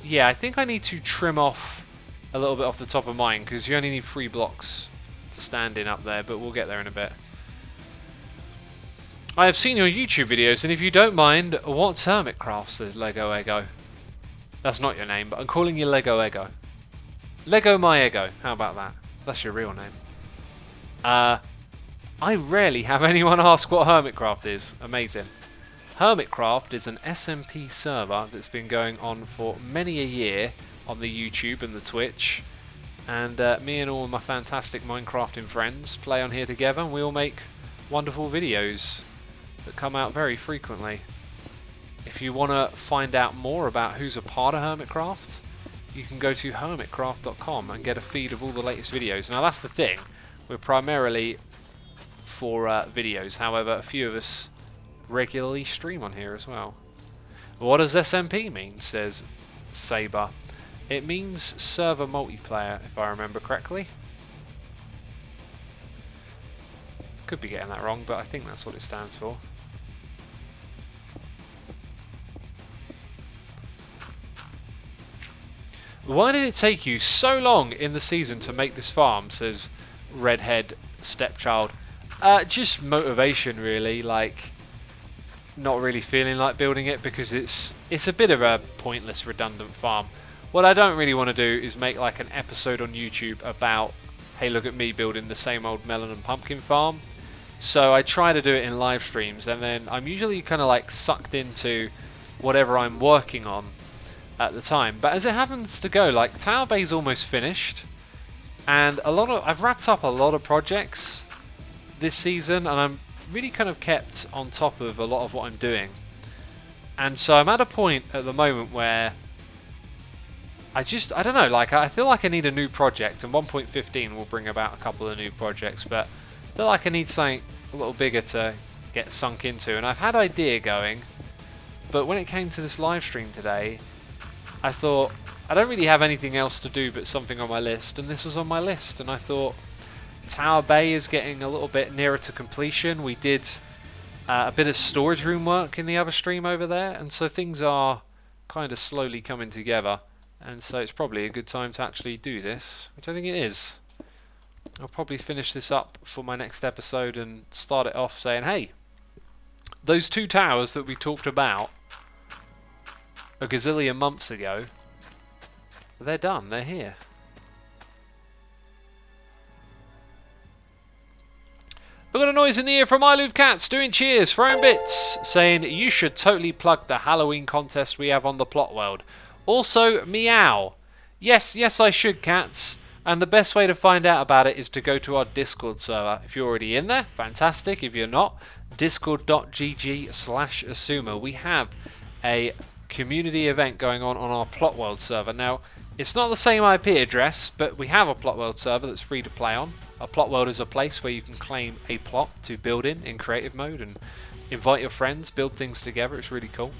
Yeah, I think I need to trim off a little bit off the top of mine, because you only need 3 blocks to stand in up there, but we'll get there in a bit. I have seen your YouTube videos, and if you don't mind, what's Hermitcraft, says Lego Ego. That's not your name, but I'm calling you Lego Ego. Lego my ego. How about that? That's your real name. I rarely have anyone ask what Hermitcraft is. Amazing. Hermitcraft is an SMP server that's been going on for many a year on the YouTube and the Twitch. And me and all my fantastic Minecrafting friends play on here together, and we all make wonderful videos that come out very frequently. If you want to find out more about who's a part of Hermitcraft, you can go to hermitcraft.com and get a feed of all the latest videos. Now that's the thing, we're primarily for videos, however a few of us regularly stream on here as well. What does SMP mean, says Saber? It means server multiplayer, if I remember correctly. Could be getting that wrong, but I think that's what it stands for. Why did it take you so long in the season to make this farm, says Redhead Stepchild. Just motivation, really. Like, not really feeling like building it because it's a bit of a pointless, redundant farm. What I don't really want to do is make like an episode on YouTube about, hey, look at me building the same old melon and pumpkin farm. So I try to do it in live streams, and then I'm usually kind of like sucked into whatever I'm working on at the time. But as it happens to go, like Tower Bay's almost finished, and I've wrapped up a lot of projects this season, and I'm really kind of kept on top of a lot of what I'm doing. And so I'm at a point at the moment where I don't know, like I feel like I need a new project, and 1.15 will bring about a couple of new projects, but I feel like I need something a little bigger to get sunk into. And I've had idea going, but when it came to this live stream today, I thought I don't really have anything else to do but something on my list, and this was on my list. And I thought Tower Bay is getting a little bit nearer to completion. We did a bit of storage room work in the other stream over there, and so things are kind of slowly coming together, and so it's probably a good time to actually do this, which I think it is. I'll probably finish this up for my next episode and start it off saying, hey, those two towers that we talked about a gazillion months ago, they're done, they're here. We've got a noise in the ear from Ilove Cats doing cheers, throwing bits, saying you should totally plug the Halloween contest we have on the Plot World. Also, meow. Yes, I should, Cats. And the best way to find out about it is to go to our Discord server. If you're already in there, fantastic. If you're not, discord.gg/Asuma. We have a community event going on our Plot World server. Now, it's not the same IP address, but we have a Plot World server that's free to play on. A Plot World is a place where you can claim a plot to build in creative mode and invite your friends, build things together. It's really cool.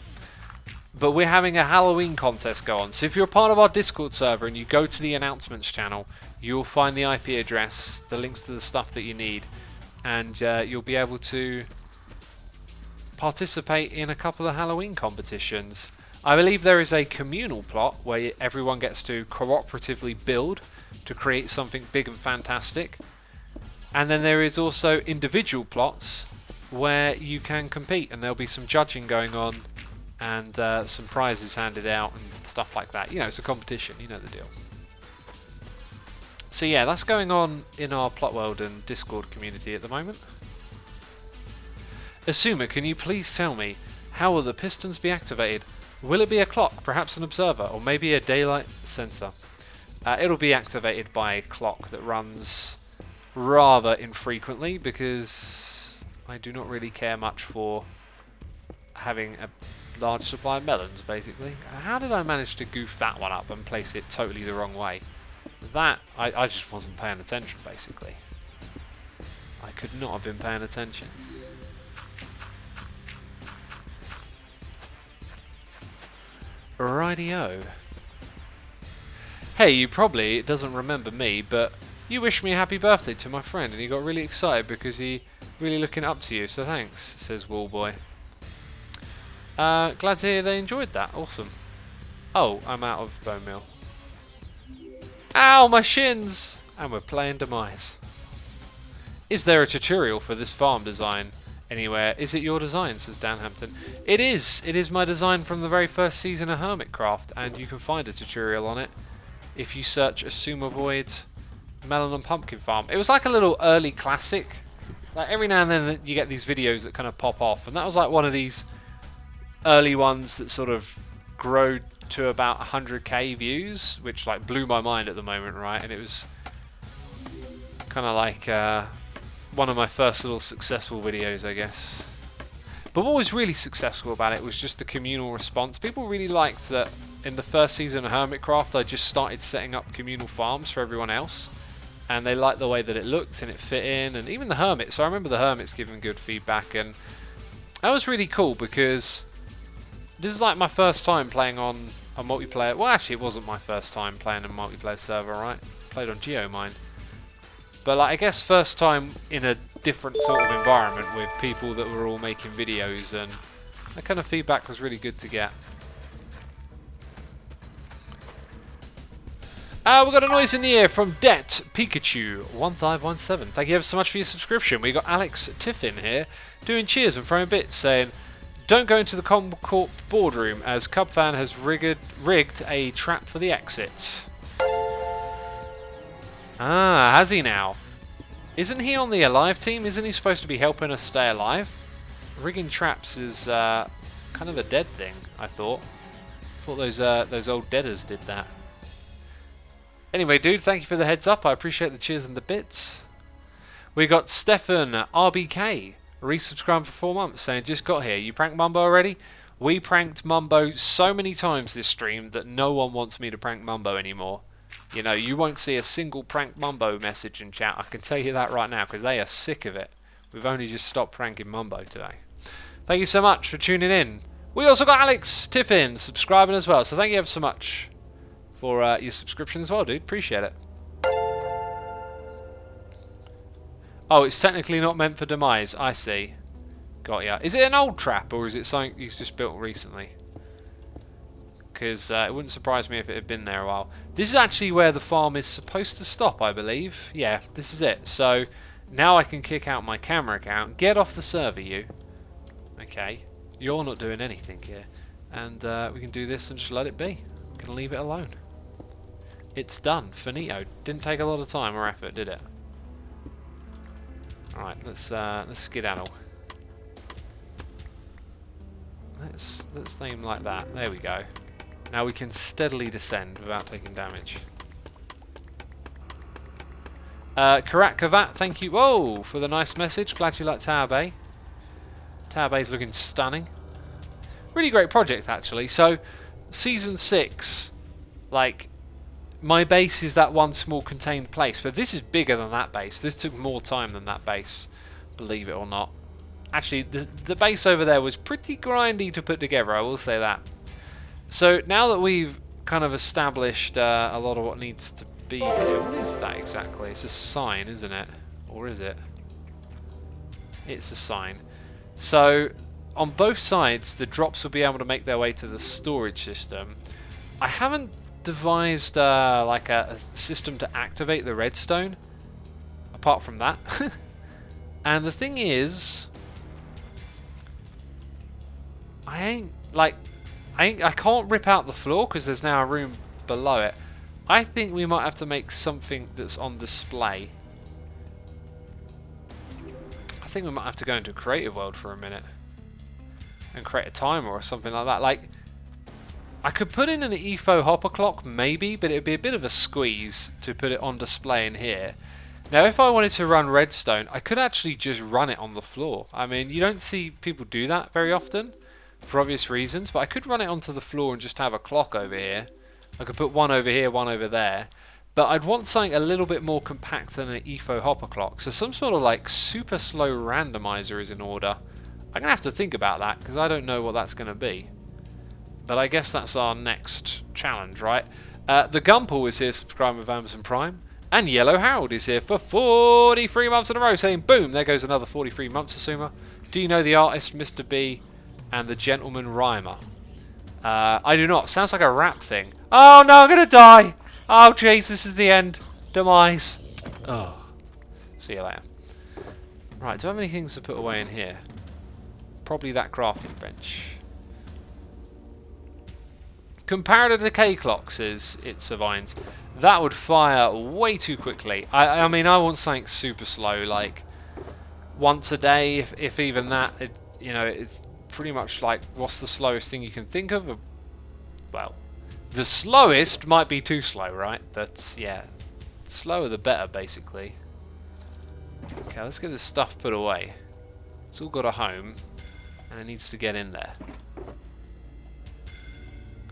But we're having a Halloween contest go on. So if you're part of our Discord server and you go to the announcements channel, you'll find the IP address, the links to the stuff that you need, and you'll be able to participate in a couple of Halloween competitions. I believe there is a communal plot where everyone gets to cooperatively build to create something big and fantastic. And then there is also individual plots where you can compete, and there'll be some judging going on and some prizes handed out and stuff like that. You know, it's a competition, you know the deal. So yeah, that's going on in our Plot World and Discord community at the moment. Asuma, can you please tell me, how will the pistons be activated? Will it be a clock, perhaps an observer, or maybe a daylight sensor? It'll be activated by a clock that runs rather infrequently, because I do not really care much for having a large supply of melons, basically. How did I manage to goof that one up and place it totally the wrong way? That, I just wasn't paying attention, basically. I could not have been paying attention. Rightio. Hey, you probably doesn't remember me, but you wished me a happy birthday to my friend, and he got really excited because he really looking up to you, so thanks, says Wallboy. Glad to hear they enjoyed that. Awesome. Oh, I'm out of bone meal. Ow, my shins! And we're playing Demise. Is there a tutorial for this farm design anywhere? Is it your design, says Dan Hampton. It is. It is my design from the very first season of Hermitcraft, and you can find a tutorial on it if you search Asuma Void Melon and Pumpkin Farm. It was like a little early classic. Like every now and then you get these videos that kind of pop off, and that was like one of these early ones that sort of grew to about 100k views, which like blew my mind at the moment, right? And it was kind of like one of my first little successful videos, I guess. But what was really successful about it was just the communal response. People really liked that in the first season of Hermitcraft, I just started setting up communal farms for everyone else. And they liked the way that it looked and it fit in, and even the Hermits. So I remember the Hermits giving good feedback, and that was really cool because this is like my first time playing on a multiplayer. Well, actually, it wasn't my first time playing a multiplayer server, right? Played on GeoMine. But like, I guess first time in a different sort of environment with people that were all making videos, and that kind of feedback was really good to get. We got a noise in the ear from Det Pikachu 1517. Thank you ever so much for your subscription. We got Alex Tiffin here doing cheers and throwing bits, saying, "Don't go into the Comcorp boardroom as Cubfan has rigged a trap for the exits." Ah, has he now? Isn't he on the Alive team? Isn't he supposed to be helping us stay alive? Rigging traps is kind of a dead thing, I thought. I thought those old deaders did that. Anyway, dude, thank you for the heads up. I appreciate the cheers and the bits. We got Stefan RBK resubscribed for 4 months saying, "Just got here. You pranked Mumbo already?" We pranked Mumbo so many times this stream that no one wants me to prank Mumbo anymore. You know, you won't see a single prank Mumbo message in chat. I can tell you that right now because they are sick of it. We've only just stopped pranking Mumbo today. Thank you so much for tuning in. We also got Alex Tiffin subscribing as well. So thank you ever so much for your subscription as well, dude. Appreciate it. Oh, it's technically not meant for demise. I see. Got ya. Is it an old trap or is it something he's just built recently? Because it wouldn't surprise me if it had been there a while. This is actually where the farm is supposed to stop, I believe. Yeah, this is it. So now I can kick out my camera account. Get off the server, you. Okay. You're not doing anything here. And we can do this and just let it be. We can leave it alone. It's done. Finito. Didn't take a lot of time or effort, did it? Alright, let's skedaddle. Let's aim like that. There we go. Now we can steadily descend without taking damage. Karat Kavat, thank you. Whoa, for the nice message. Glad you like Tower Bay. Tower Bay's looking stunning. Really great project, actually. So, Season 6, like, my base is that one small contained place, but this is bigger than that base. This took more time than that base, believe it or not. Actually, the base over there was pretty grindy to put together, I will say that. So now that we've kind of established a lot of what needs to be here, what is that exactly? It's a sign, isn't it? Or is it? It's a sign. So on both sides, the drops will be able to make their way to the storage system. I haven't devised like a system to activate the redstone, apart from that. And the thing is, I can't rip out the floor because there's now a room below it. I think we might have to make something that's on display. I think we might have to go into Creative World for a minute and create a timer or something like that. Like, I could put in an EFO hopper clock maybe, but it would be a bit of a squeeze to put it on display in here. Now, if I wanted to run redstone, I could actually just run it on the floor. I mean, you don't see people do that very often, for obvious reasons, but I could run it onto the floor and just have a clock over here. I could put one over here, one over there, but I'd want something a little bit more compact than an EFO hopper clock, so some sort of like super slow randomizer is in order. I'm going to have to think about that, because I don't know what that's going to be. But I guess that's our next challenge, right? The Gumpool is here subscribing with Amazon Prime, and Yellow Harold is here for 43 months in a row, saying boom, there goes another 43 months, Asuma. Do you know the artist Mr. B and the Gentleman Rhymer? I do not. Sounds like a rap thing. Oh no, I'm gonna die! Oh jeez, this is the end. Demise. Oh. See you later. Right, do I have any things to put away in here? Probably that crafting bench. Comparative decay clock, says It's a Vines. That would fire way too quickly. I mean, I want something super slow, like once a day, if even that. You know, it's pretty much like, what's the slowest thing you can think of? Well, the slowest might be too slow, right? But yeah, slower the better, basically. Okay, let's get this stuff put away. It's all got a home, and it needs to get in there.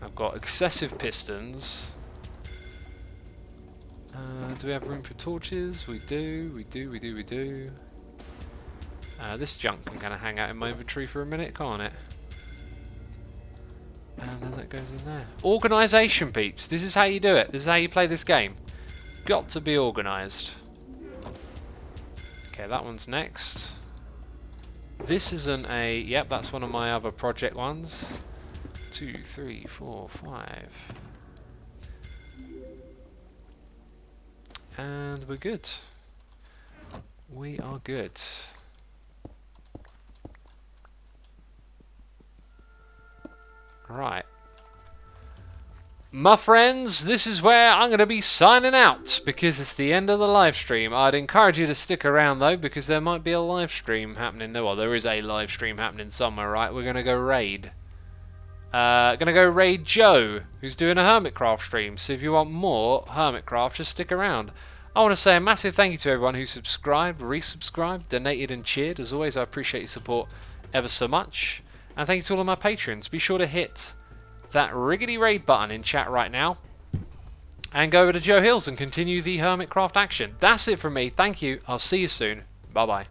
I've got excessive pistons. Do we have room for torches? We do, we do, we do, we do. This junk can kind of hang out in my inventory for a minute, can't it? And then that goes in there. Organisation, peeps. This is how you do it. This is how you play this game. Got to be organised. Okay, that one's next. This isn't a... Yep, that's one of my other project ones. 2, 3, 4, 5. And we're good. We are good. Right. My friends, this is where I'm going to be signing out because it's the end of the live stream. I'd encourage you to stick around though because there might be a live stream happening. Well, there is a live stream happening somewhere, right? We're going to go raid. Gonna go raid Joe, who's doing a Hermitcraft stream. So if you want more Hermitcraft, just stick around. I want to say a massive thank you to everyone who subscribed, resubscribed, donated and cheered. As always, I appreciate your support ever so much. And thank you to all of my patrons. Be sure to hit that riggedy raid button in chat right now. And go over to Joe Hills and continue the Hermitcraft action. That's it from me. Thank you. I'll see you soon. Bye-bye.